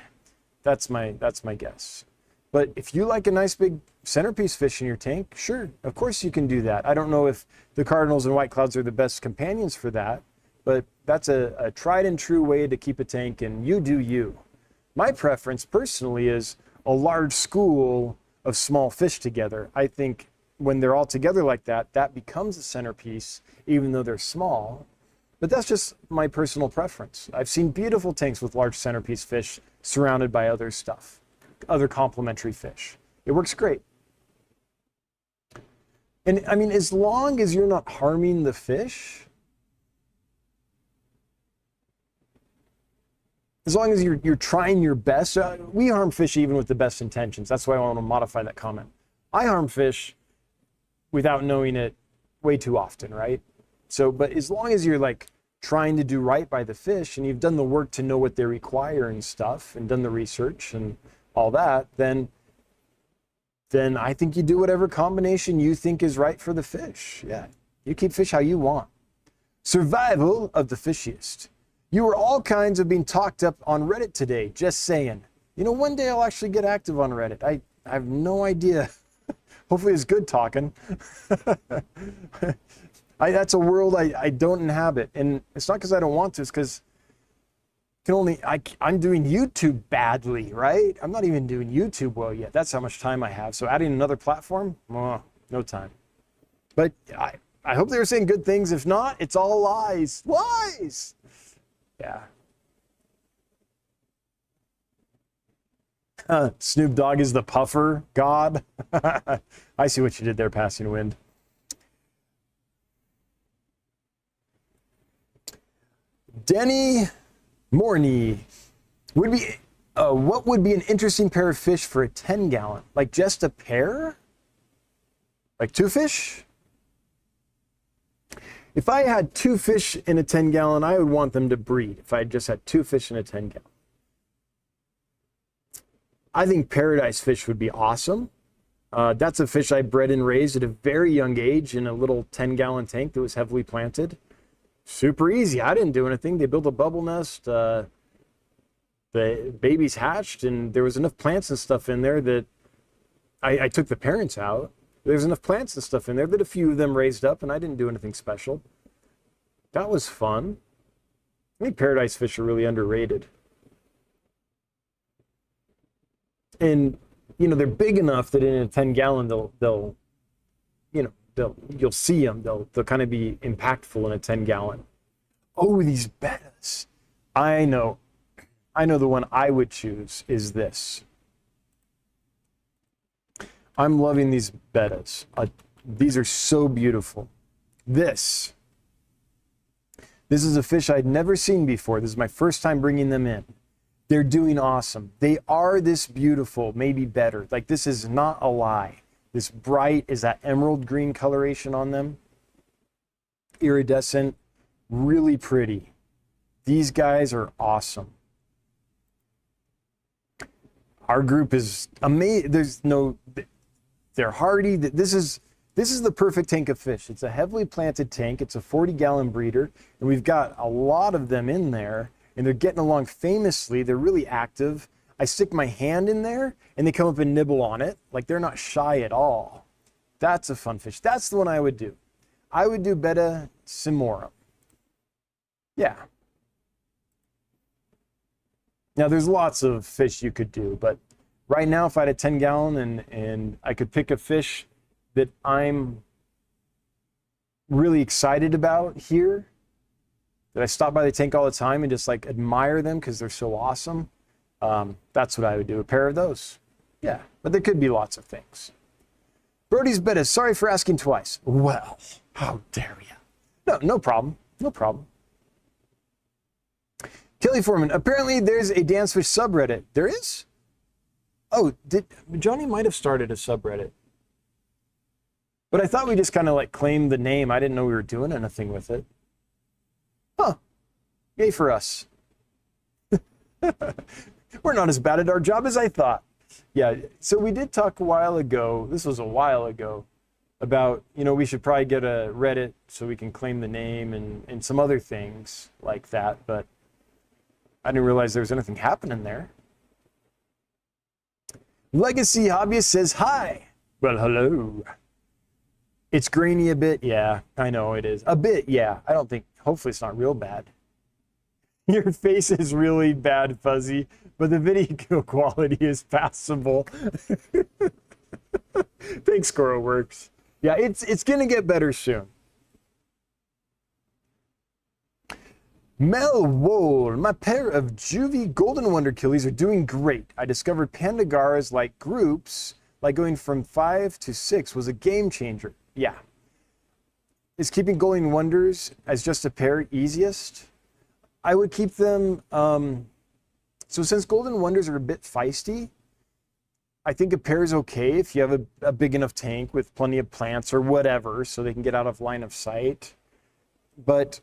That's my guess. But if you like a nice big centerpiece fish in your tank, sure, of course you can do that. I don't know if the cardinals and white clouds are the best companions for that, but that's a tried and true way to keep a tank, and you do you. My preference personally is a large school of small fish together. I think when they're all together like that, that becomes a centerpiece, even though they're small. But that's just my personal preference. I've seen beautiful tanks with large centerpiece fish surrounded by other stuff, other complementary fish. It works great. And I mean, as long as you're not harming the fish, as long as you're trying your best, we harm fish even with the best intentions. That's why I want to modify that comment. I harm fish without knowing it way too often, right? So, but as long as you're like trying to do right by the fish and you've done the work to know what they require and stuff and done the research and all that, then I think you do whatever combination you think is right for the fish. Yeah, you keep fish how you want. Survival of the fishiest. You were all kinds of being talked up on Reddit today, just saying. You know, one day I'll actually get active on Reddit. I have no idea. Hopefully it's good talking. That's a world I don't inhabit. And it's not because I don't want to, it's because I'm doing YouTube badly, right? I'm not even doing YouTube well yet. That's how much time I have. So adding another platform, no time. But I hope they were saying good things. If not, it's all lies. Lies! Yeah. Snoop Dogg is the puffer god. I see what you did there, Passing Wind. Denny Morney would be what would be an interesting pair of fish for a 10-gallon? Like just a pair? Like 2 fish? If I had 2 fish in a 10-gallon, I would want them to breed. If I just had 2 fish in a 10-gallon. I think paradise fish would be awesome. That's a fish I bred and raised at a very young age in a little 10-gallon tank that was heavily planted. Super easy. I didn't do anything. They built a bubble nest. The babies hatched, and there was enough plants and stuff in there that I took the parents out. There's enough plants and stuff in there that a few of them raised up, and I didn't do anything special. That was fun. I think paradise fish are really underrated. And, you know, they're big enough that in a 10-gallon, they'll you'll see them. They'll kind of be impactful in a 10-gallon. Oh, these bettas. I know the one I would choose is this. I'm loving these bettas. These are so beautiful. This is a fish I'd never seen before. This is my first time bringing them in. They're doing awesome. They are this beautiful, maybe better. Like, this is not a lie. This bright is that emerald green coloration on them. Iridescent, really pretty. These guys are awesome. Our group is amazing. They're hardy. This is the perfect tank of fish. It's a heavily planted tank. It's a 40-gallon breeder, and we've got a lot of them in there, and they're getting along famously. They're really active. I stick my hand in there, and they come up and nibble on it. Like, they're not shy at all. That's a fun fish. That's the one I would do. I would do Betta Simorum. Yeah. Now, there's lots of fish you could do, but right now, if I had a 10-gallon and I could pick a fish that I'm really excited about here, that I stop by the tank all the time and just like admire them because they're so awesome, that's what I would do. A pair of those. Yeah, but there could be lots of things. Brody's Betta, sorry for asking twice. Well, how dare you? No problem. No problem. Kelly Foreman, apparently there's a dancefish subreddit. There is? Oh, Johnny might have started a subreddit. But I thought we just kind of like claimed the name. I didn't know we were doing anything with it. Huh. Yay for us. We're not as bad at our job as I thought. Yeah, so we did talk a while ago, this was a while ago, about, you know, we should probably get a Reddit so we can claim the name and some other things like that, but I didn't realize there was anything happening there. Legacy Hobbyist says, hi. Well, hello. It's grainy a bit. Yeah, I know it is. A bit, yeah. I don't think, hopefully it's not real bad. Your face is really bad, Fuzzy. but the video quality is passable. Thanks, SquirrelWorks. Yeah, it's gonna get better soon. Mel Wool, my pair of juvie golden wonder killies are doing great. I discovered Pandagaras like groups, like going from 5 to 6 was a game changer. Yeah. Is keeping golden wonders as just a pair easiest? I would keep them, so since golden wonders are a bit feisty, I think a pair is okay if you have a big enough tank with plenty of plants or whatever so they can get out of line of sight. But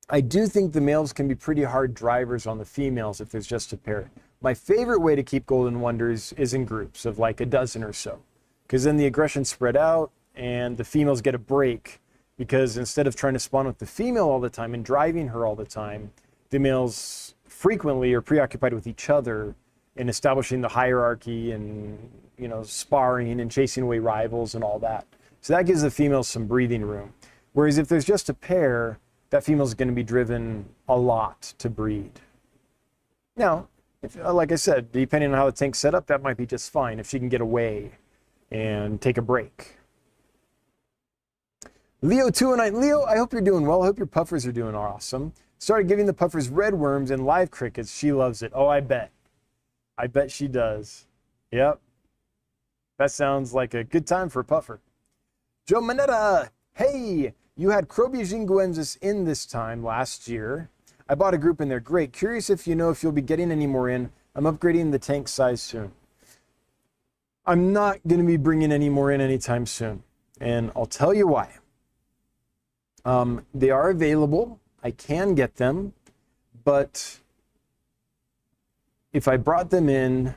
I do think the males can be pretty hard drivers on the females if there's just a pair. My favorite way to keep golden wonders is in groups of like a dozen or so, because then the aggression spread out and the females get a break, because instead of trying to spawn with the female all the time and driving her all the time, the males frequently are preoccupied with each other in establishing the hierarchy and, you know, sparring and chasing away rivals and all that. So that gives the females some breathing room. Whereas if there's just a pair, that female is going to be driven a lot to breed. Now, if, like I said, depending on how the tank's set up, that might be just fine if she can get away and take a break. Leo209, Leo, I hope you're doing well. I hope your puffers are doing awesome. Started giving the puffers red worms and live crickets. She loves it. Oh, I bet. I bet she does. Yep. That sounds like a good time for a puffer. Joe Manetta, hey, you had Crobia jinguensis in this time last year. I bought a group and they're great. Curious if you know if you'll be getting any more in. I'm upgrading the tank size soon. I'm not going to be bringing any more in anytime soon. And I'll tell you why. They are available. I can get them. But if I brought them in,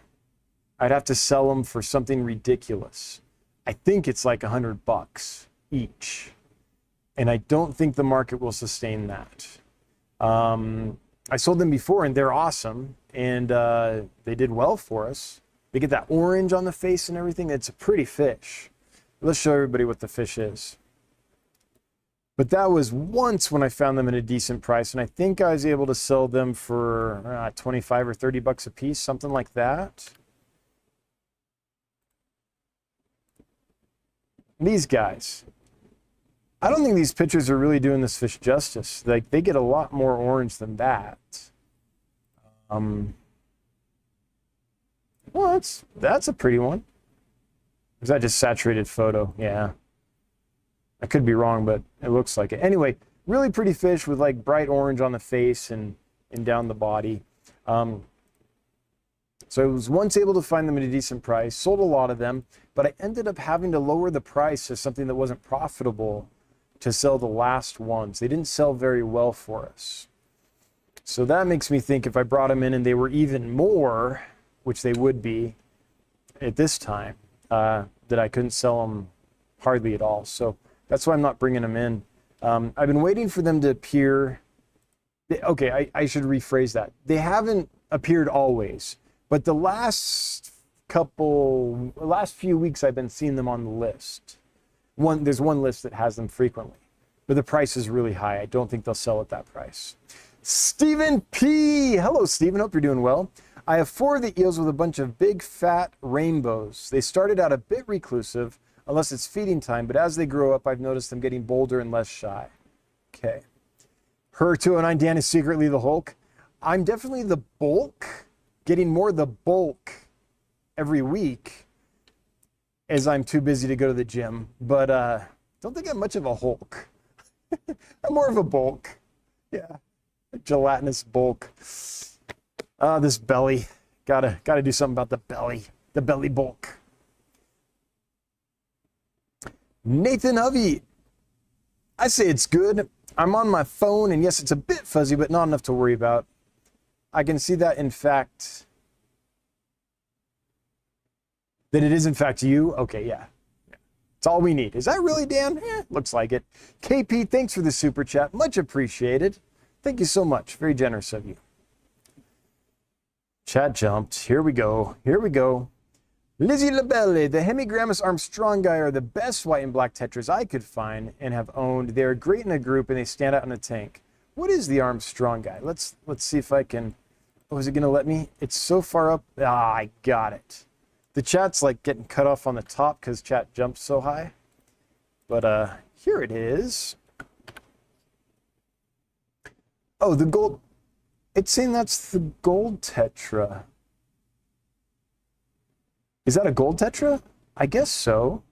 I'd have to sell them for something ridiculous. I think it's like $100 each. And I don't think the market will sustain that. I sold them before and they're awesome. And they did well for us. They get that orange on the face and everything. It's a pretty fish. Let's show everybody what the fish is. But that was once when I found them at a decent price. And I think I was able to sell them for 25 or 30 bucks a piece, something like that. These guys. I don't think these pictures are really doing this fish justice. Like, they get a lot more orange than that. Well, that's a pretty one. Is that just saturated photo? Yeah. I could be wrong, but it looks like it. Anyway, really pretty fish with like bright orange on the face and down the body. So I was once able to find them at a decent price, sold a lot of them, but I ended up having to lower the price to something that wasn't profitable to sell the last ones. They didn't sell very well for us. So that makes me think if I brought them in and they were even more, which they would be at this time, that I couldn't sell them hardly at all. So that's why I'm not bringing them in. I've been waiting for them to appear. Okay, I should rephrase that. They haven't appeared always, but the last few weeks I've been seeing them on the list. There's one list that has them frequently, but the price is really high. I don't think they'll sell at that price. Stephen P. Hello, Stephen. Hope you're doing well. I have 4 of the eels with a bunch of big fat rainbows. They started out a bit reclusive, unless it's feeding time, but as they grow up, I've noticed them getting bolder and less shy. Okay. Her 209 Dan is secretly the Hulk. I'm definitely the bulk, getting more the bulk every week as I'm too busy to go to the gym, but don't think I'm much of a Hulk. I'm more of a bulk. Yeah, a gelatinous bulk. This belly. Gotta do something about the belly bulk. Nathan Hovey, I say it's good. I'm on my phone, and yes, it's a bit fuzzy, but not enough to worry about. I can see that, in fact, that it is, in fact, you. Okay, yeah. It's all we need. Is that really Dan? Looks like it. KP, thanks for the super chat. Much appreciated. Thank you so much. Very generous of you. Chat jumped. Here we go. Here we go. Lizzie Labelle, the Hemigrammus Armstrongi are the best white and black tetras I could find and have owned. They are great in a group and they stand out in a tank. What is the Armstrongi? Let's see if I can Was it going to let me? It's so far up. Ah, I got it. The chat's like getting cut off on the top because chat jumps so high. But here it is. Oh, the gold. It's saying that's the gold Tetra. Is that a gold Tetra? I guess so.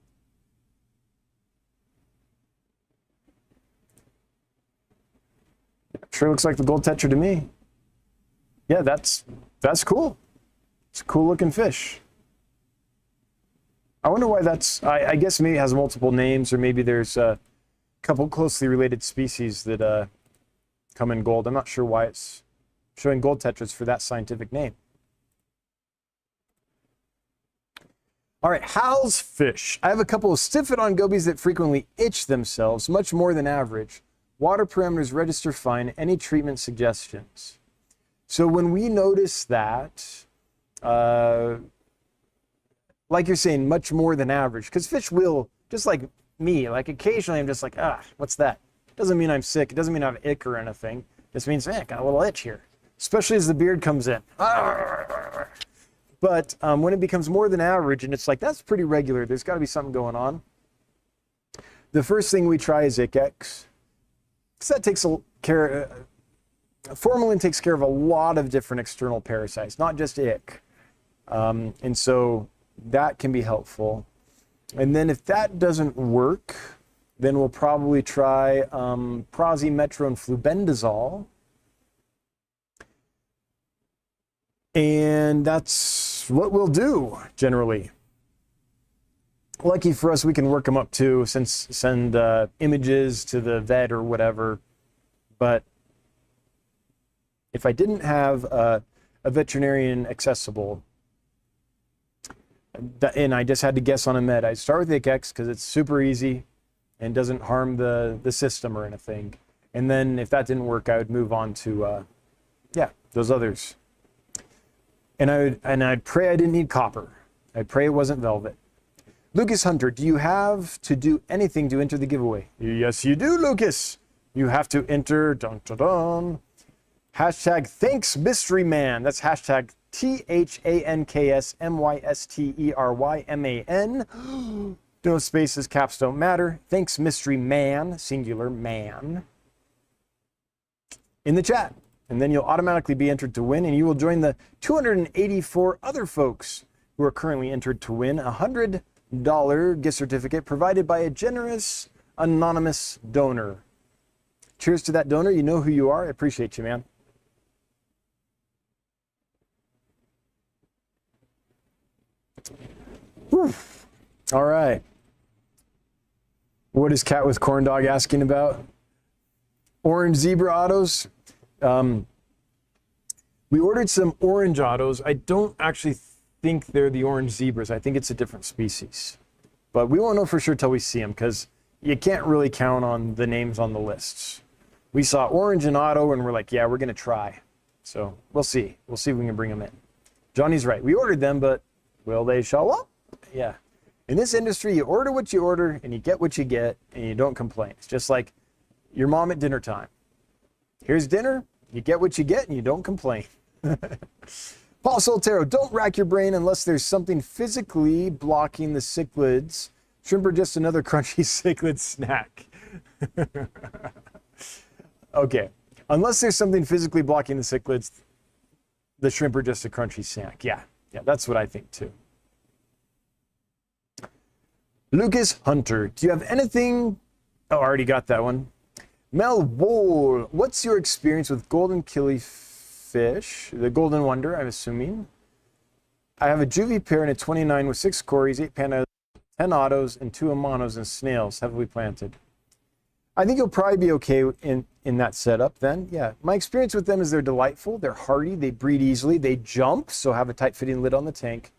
Sure looks like the gold Tetra to me. Yeah, that's cool. It's a cool looking fish. I wonder why that's, I guess maybe it has multiple names, or maybe there's a couple closely related species that come in gold. I'm not sure why it's showing gold tetras for that scientific name. All right, Hal's fish. I have a couple of stiff-it-on gobies that frequently itch themselves, much more than average. Water parameters register fine. Any treatment suggestions? So when we notice that, like you're saying, much more than average, because fish will, just like me, like occasionally I'm just like, what's that? Doesn't mean I'm sick. It doesn't mean I have ick or anything. It just means, got a little itch here, especially as the beard comes in. But when it becomes more than average and it's like, that's pretty regular, there's got to be something going on. The first thing we try is Ick-X, because that takes care, formalin takes care of a lot of different external parasites, not just ick. And so that can be helpful. And then if that doesn't work, then we'll probably try prazimetro and flubendazole. And that's what we'll do generally. Lucky for us, we can work them up too, send images to the vet or whatever. But if I didn't have a veterinarian accessible, and I just had to guess on a med, I'd start with Ick-X because it's super easy and doesn't harm the system or anything. And then if that didn't work, I would move on to, those others. And I'd pray I didn't need copper. I'd pray it wasn't velvet. Lucas Hunter, do you have to do anything to enter the giveaway? Yes, you do, Lucas. You have to enter, dun, dun, dun. Hashtag thanks mystery man. That's hashtag THANKSMYSTERYMAN. No spaces, caps don't matter. Thanks mystery man, singular man, in the chat. And then you'll automatically be entered to win, and you will join the 284 other folks who are currently entered to win a $100 gift certificate provided by a generous anonymous donor. Cheers to that donor. You know who you are. I appreciate you, man. Whew. All right. What is Cat with Corn Dog asking about? Orange zebra autos. We ordered some orange autos. I don't actually think they're the orange zebras. I think it's a different species. But we won't know for sure till we see them, because you can't really count on the names on the lists. We saw orange and auto, and we're like, yeah, we're going to try. So we'll see. We'll see if we can bring them in. Johnny's right. We ordered them, but will they show up? Yeah. In this industry, you order what you order, and you get what you get, and you don't complain. It's just like your mom at dinner time. Here's dinner. You get what you get, and you don't complain. Paul Soltero, don't rack your brain unless there's something physically blocking the cichlids. Shrimp are just another crunchy cichlid snack. Okay. Unless there's something physically blocking the cichlids, the shrimp are just a crunchy snack. Yeah, that's what I think too. Lucas Hunter, do you have anything? Oh, I already got that one. Mel Wool, what's your experience with golden killifish, the golden wonder, I'm assuming? I have a juvie pair and a 29 with 6 cories, 8 pandas, 10 autos, and 2 amanos and snails heavily planted. I think you'll probably be okay in that setup then. Yeah, my experience with them is they're delightful, they're hardy, they breed easily, they jump, so have a tight fitting lid on the tank,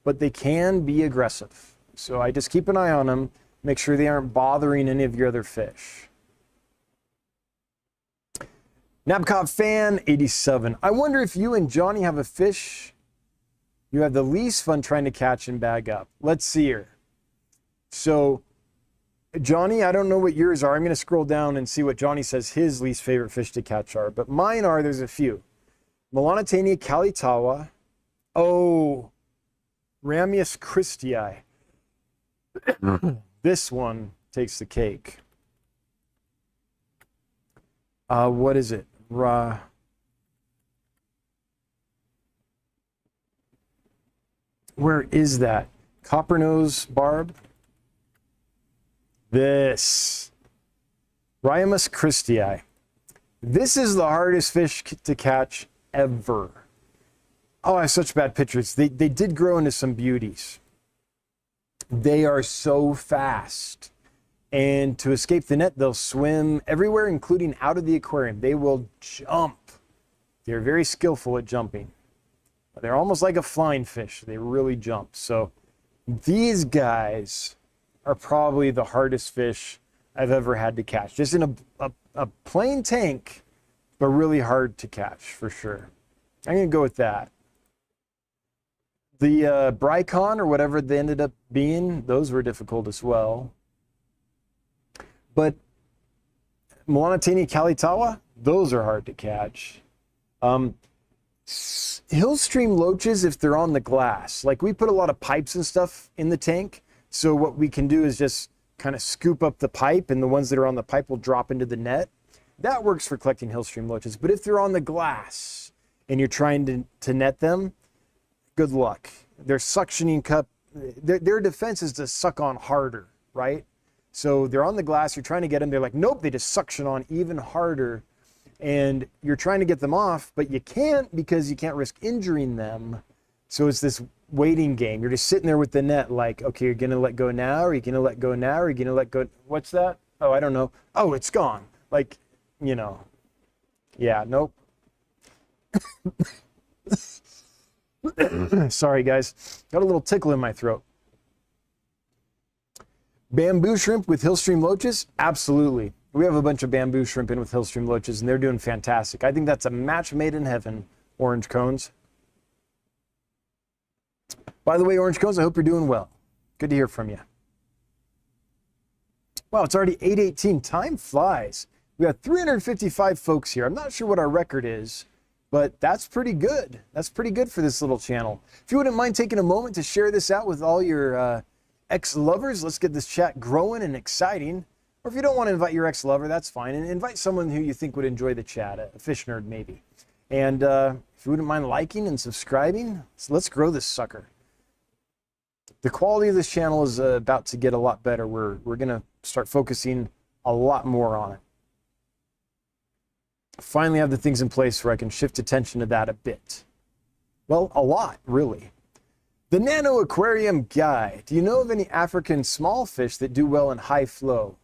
but they can be aggressive. So I just keep an eye on them, make sure they aren't bothering any of your other fish. Nabcop fan 87. I wonder if you and Johnny have a fish you have the least fun trying to catch and bag up. Let's see here. So, Johnny, I don't know what yours are. I'm going to scroll down and see what Johnny says his least favorite fish to catch are. But mine are, there's a few. Melanitania calitawa. Oh, Ramius christii. This one takes the cake. What is it? Where is that? Copper-nose barb. This. Ramius christii. This is the hardest fish to catch ever. Oh, I have such bad pictures. They did grow into some beauties. They are so fast. And to escape the net, they'll swim everywhere, including out of the aquarium. They will jump. They're very skillful at jumping. They're almost like a flying fish. They really jump. So these guys are probably the hardest fish I've ever had to catch. Just in a plain tank, but really hard to catch for sure. I'm going to go with that. The Brycon or whatever they ended up being, those were difficult as well. But Melanitania calitawa, those are hard to catch. Hill stream loaches, if they're on the glass, like we put a lot of pipes and stuff in the tank. So what we can do is just kind of scoop up the pipe, and the ones that are on the pipe will drop into the net. That works for collecting hill stream loaches. But if they're on the glass and you're trying to net them, good luck. Their suctioning cup, their defense is to suck on harder, right? So they're on the glass, you're trying to get them, they're like, nope, they just suction on even harder. And you're trying to get them off, but you can't because you can't risk injuring them. So it's this waiting game. You're just sitting there with the net like, okay, you're going to let go now, or you're going to let go now, or you're going to let go. What's that? Oh, I don't know. Oh, it's gone. Like, you know, yeah, nope. Sorry, guys. Got a little tickle in my throat. Bamboo shrimp with hill stream loaches? Absolutely. We have a bunch of bamboo shrimp in with hill stream loaches, and they're doing fantastic. I think that's a match made in heaven, orange cones. By the way, orange cones, I hope you're doing well. Good to hear from you. Wow, it's already 8:18. Time flies. We got 355 folks here. I'm not sure what our record is, but that's pretty good. That's pretty good for this little channel. If you wouldn't mind taking a moment to share this out with all your ex-lovers, let's get this chat growing and exciting. Or if you don't want to invite your ex-lover, that's fine. And invite someone who you think would enjoy the chat, a fish nerd maybe. And if you wouldn't mind liking and subscribing, so let's grow this sucker. The quality of this channel is about to get a lot better. We're going to start focusing a lot more on it. Finally have the things in place where I can shift attention to that a bit. Well, a lot, really. The Nano Aquarium Guy. Do you know of any African small fish that do well in high flow?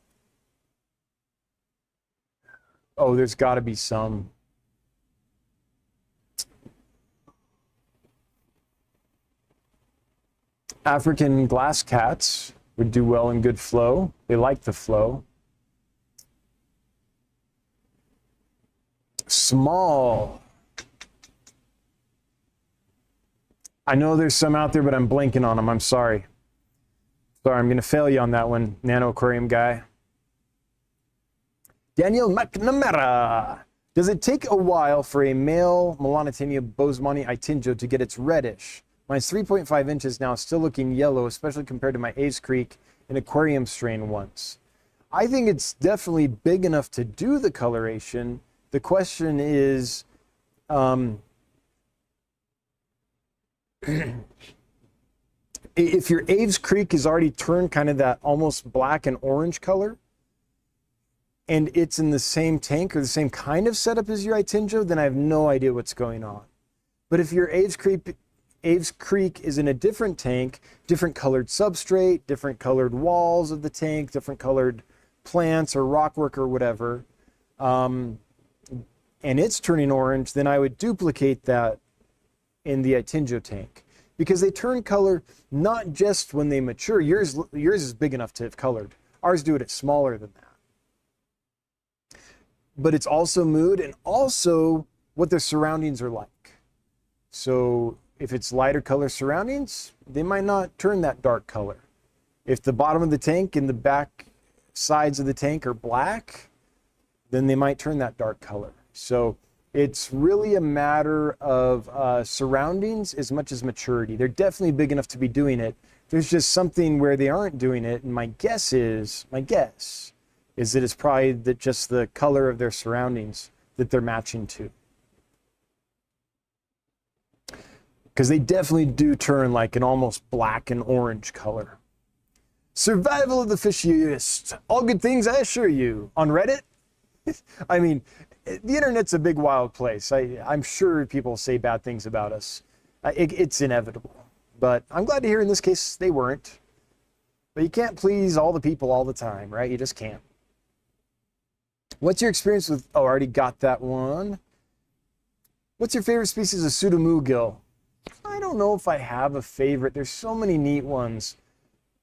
Oh, there's got to be some. African glass cats would do well in good flow. They like the flow. Small. I know there's some out there, but I'm blanking on them. I'm sorry. Sorry, I'm going to fail you on that one, Nano Aquarium Guy. Daniel McNamara. Does it take a while for a male Melanitania bosemani itinjo to get its reddish? Mine's 3.5 inches now, still looking yellow, especially compared to my Ace Creek and aquarium strain ones. I think it's definitely big enough to do the coloration. The question is, if your Aves Creek has already turned kind of that almost black and orange color, and it's in the same tank or the same kind of setup as your Itinjo, then I have no idea what's going on. But if your Aves Creek is in a different tank, different colored substrate, different colored walls of the tank, different colored plants or rockwork or whatever, and it's turning orange, then I would duplicate that in the Itinjo tank. Because they turn color not just when they mature. Yours is big enough to have colored. Ours do it at smaller than that. But it's also mood and also what their surroundings are like. So if it's lighter color surroundings, they might not turn that dark color. If the bottom of the tank and the back sides of the tank are black, then they might turn that dark color. So It's really a matter of surroundings as much as maturity. They're definitely big enough to be doing it. There's just something where they aren't doing it, and my guess is that it's probably just the color of their surroundings that they're matching to. Because they definitely do turn like an almost black and orange color. Survival of the fishiest. All good things, I assure you. On Reddit? I mean, the internet's a big wild place. I'm sure people say bad things about us. It's inevitable. But I'm glad to hear in this case they weren't. But you can't please all the people all the time, right? You just can't. What's your experience with... Oh, I already got that one. What's your favorite species of pseudomugil? I don't know if I have a favorite. There's so many neat ones.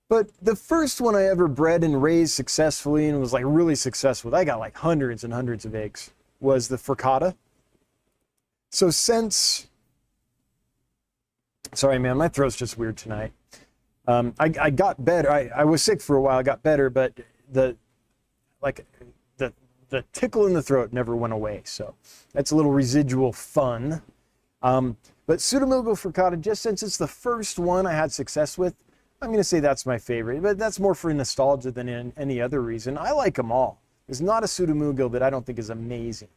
But the first one I ever bred and raised successfully and was like really successful, I got like hundreds and hundreds of eggs, was the Fricata. So since... Sorry, man, my throat's just weird tonight. I got better. I was sick for a while. I got better, but the tickle in the throat never went away. So that's a little residual fun. But Pseudomugil fricata, just since it's the first one I had success with, I'm going to say that's my favorite. But that's more for nostalgia than any other reason. I like them all. There's not a Pseudomugil that I don't think is amazing.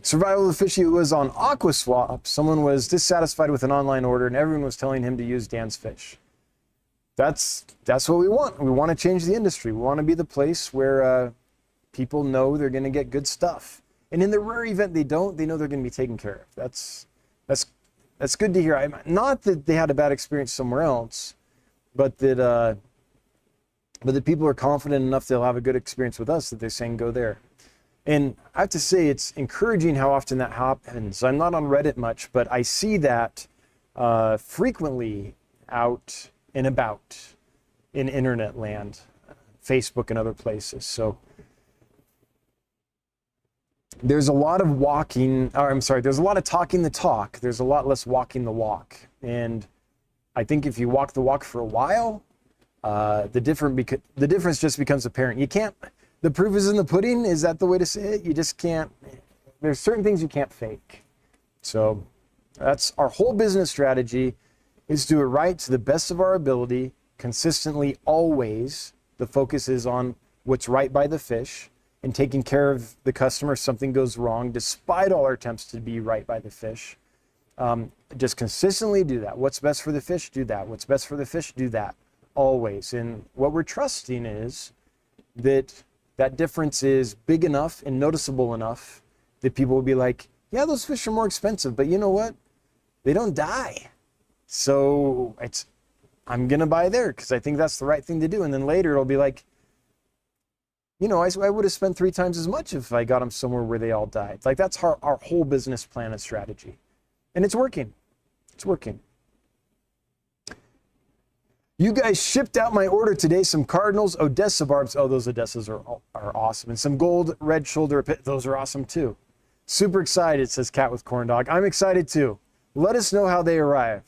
Survival of the Fishy was on AquaSwap. Someone was dissatisfied with an online order and everyone was telling him to use Dan's fish. That's what we want. We want to change the industry. We want to be the place where people know they're going to get good stuff. And in the rare event they don't, they know they're going to be taken care of. That's good to hear. Not that they had a bad experience somewhere else, but that people are confident enough they'll have a good experience with us that they're saying go there. And I have to say, it's encouraging how often that happens. I'm not on Reddit much, but I see that frequently out and about in internet land, Facebook and other places. So there's a lot of there's a lot of talking the talk. There's a lot less walking the walk. And I think if you walk the walk for a while, the difference just becomes apparent. You can't... The proof is in the pudding. Is that the way to say it? You just can't, there's certain things you can't fake. So that's our whole business strategy, is to do it right to the best of our ability, consistently, always. The focus is on what's right by the fish and taking care of the customer if something goes wrong, despite all our attempts to be right by the fish. Just consistently do that. What's best for the fish? Do that. What's best for the fish? Do that. Always. And what we're trusting is that difference is big enough and noticeable enough that people will be like, yeah, those fish are more expensive, but you know what? They don't die. So I'm going to buy there because I think that's the right thing to do. And then later it'll be like, you know, I would have spent 3 times as much if I got them somewhere where they all died. Like, that's our whole business plan and strategy. And it's working. It's working. You guys shipped out my order today, some Cardinals, Odessa barbs. Oh, those Odessas are awesome. And some gold red shoulder, those are awesome too. Super excited, says Cat with Corn Dog. I'm excited too. Let us know how they arrive.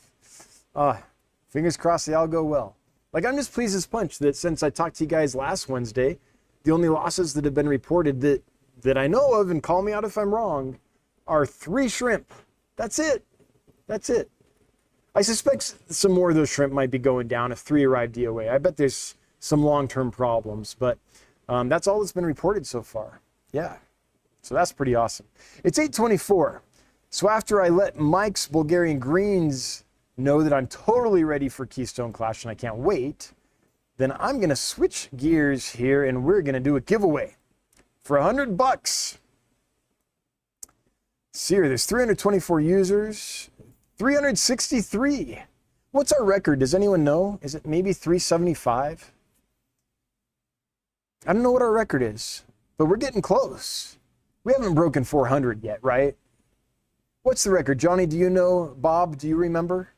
Fingers crossed they all go well. Like, I'm just pleased as punch that since I talked to you guys last Wednesday, the only losses that have been reported that I know of, and call me out if I'm wrong, are 3 shrimp. That's it. That's it. I suspect some more of those shrimp might be going down if 3 arrive DOA. I bet there's some long-term problems, but that's all that's been reported so far. Yeah, so that's pretty awesome. It's 8:24. So after I let Mike's Bulgarian Greens know that I'm totally ready for Keystone Clash and I can't wait, then I'm going to switch gears here and we're going to do a giveaway for $100. See here, there's 324 users. 363. What's our record? Does anyone know? Is it maybe 375? I don't know what our record is, but we're getting close. We haven't broken 400 yet, right? What's the record? Johnny, do you know? Bob, do you remember?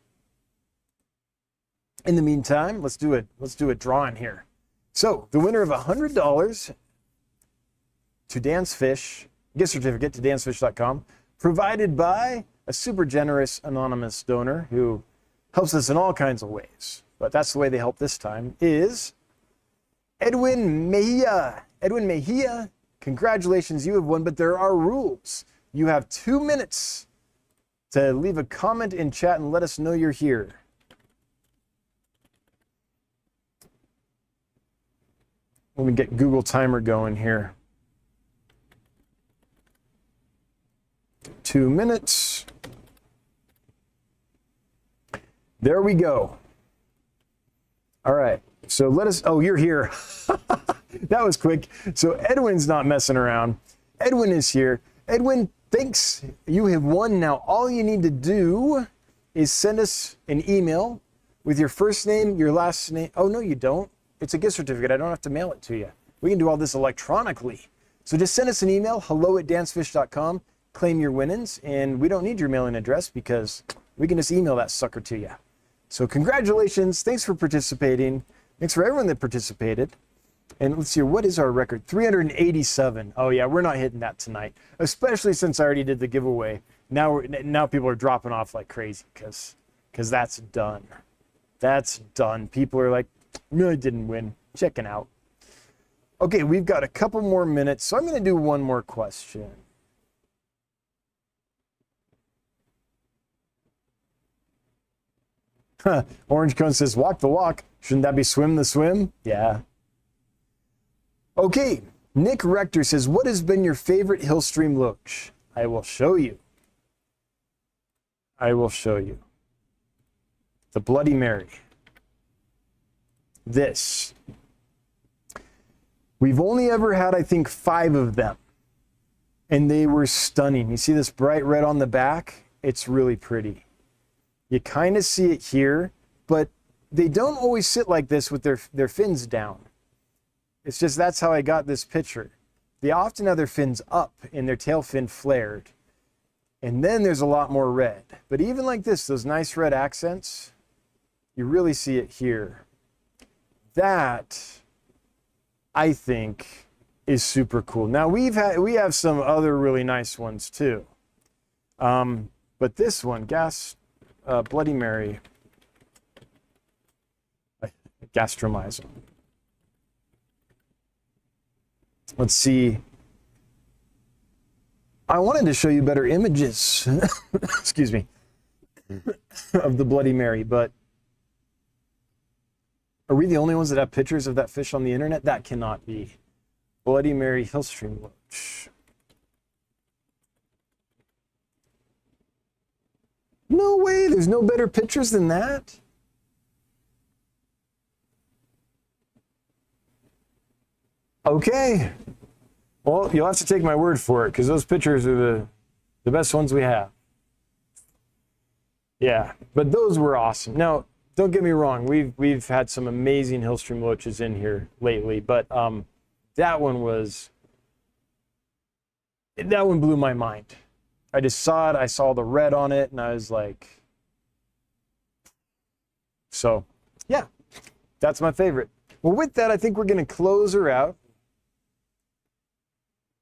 In the meantime, let's do a drawing here. So, the winner of $100 to Dan's Fish, gift certificate to dansfish.com, provided by a super generous anonymous donor who helps us in all kinds of ways, but that's the way they help this time, is Edwin Mejia. Edwin Mejia, congratulations, you have won, but there are rules. You have 2 minutes to leave a comment in chat and let us know you're here. Let me get Google Timer going here. 2 minutes. There we go. All right, so let us, oh, you're here. That was quick. So Edwin's not messing around. Edwin is here. Edwin, thanks. You have won. Now all you need to do is send us an email with your first name, your last name. Oh, no, you don't. It's a gift certificate. I don't have to mail it to you. We can do all this electronically. So just send us an email, hello@dancefish.com, claim your winnings, and we don't need your mailing address because we can just email that sucker to you. So congratulations. Thanks for participating. Thanks for everyone that participated. And let's see, what is our record? 387. Oh yeah, we're not hitting that tonight, especially since I already did the giveaway. Now people are dropping off like crazy because that's done. That's done. People are like, no, I didn't win. Checking out. Okay, we've got a couple more minutes, so I'm going to do one more question. Orange Cone says, walk the walk. Shouldn't that be swim the swim? Yeah. Okay, Nick Rector says, what has been your favorite hill stream loach? I will show you. I will show you. The Bloody Mary. This. We've only ever had, I think, 5 of them. And they were stunning. You see this bright red on the back? It's really pretty. You kind of see it here, but they don't always sit like this with their fins down. It's just that's how I got this picture. They often have their fins up and their tail fin flared. And then there's a lot more red. But even like this, those nice red accents, you really see it here. That, I think, is super cool. Now we have some other really nice ones too. But this one, Bloody Mary, gastromyzon. Let's see. I wanted to show you better images, excuse me, of the Bloody Mary, but are we the only ones that have pictures of that fish on the internet? That cannot be. Bloody Mary Hillstream Loach. No way, there's no better pictures than that. Okay. Well, you'll have to take my word for it because those pictures are the best ones we have. Yeah, but those were awesome. Now, don't get me wrong, we've had some amazing Hillstream loaches in here lately, but that one blew my mind. I just saw it, I saw the red on it, and I was like, so yeah, that's my favorite. Well, with that, I think we're going to close her out.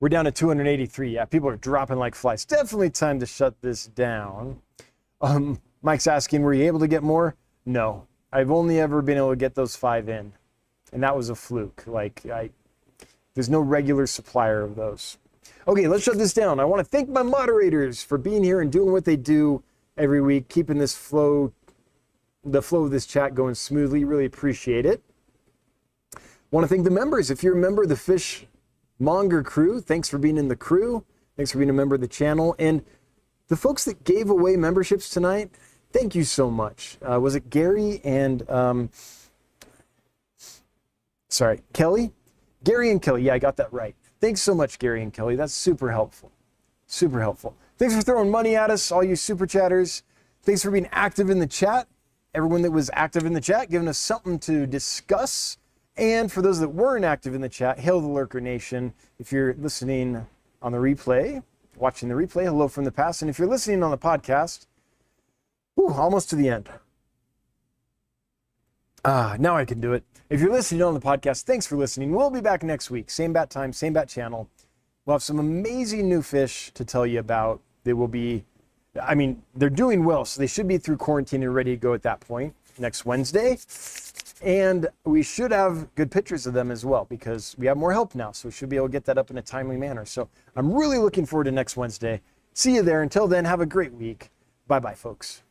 We're down to 283. Yeah, people are dropping like flies. Definitely time to shut this down. Mike's asking, were you able to get more? No, I've only ever been able to get those 5 in, and that was a fluke. There's no regular supplier of those. Okay, let's shut this down. I want to thank my moderators for being here and doing what they do every week, keeping this the flow of this chat going smoothly. Really appreciate it. Want to thank the members. If you're a member of the Fish Monger crew, thanks for being in the crew. Thanks for being a member of the channel. And the folks that gave away memberships tonight, thank you so much. Was it Gary and, Kelly? Gary and Kelly. Yeah, I got that right. Thanks so much, Gary and Kelly. That's super helpful. Super helpful. Thanks for throwing money at us, all you super chatters. Thanks for being active in the chat. Everyone that was active in the chat, giving us something to discuss. And for those that weren't active in the chat, hail the Lurker Nation. If you're listening on the replay, watching the replay, hello from the past. And if you're listening on the podcast, almost to the end. Now I can do it. If you're listening on the podcast, thanks for listening. We'll be back next week. Same bat time, same bat channel. We'll have some amazing new fish to tell you about. They will be, they're doing well, so they should be through quarantine and ready to go at that point next Wednesday. And we should have good pictures of them as well because we have more help now. So we should be able to get that up in a timely manner. So I'm really looking forward to next Wednesday. See you there. Until then, have a great week. Bye-bye, folks.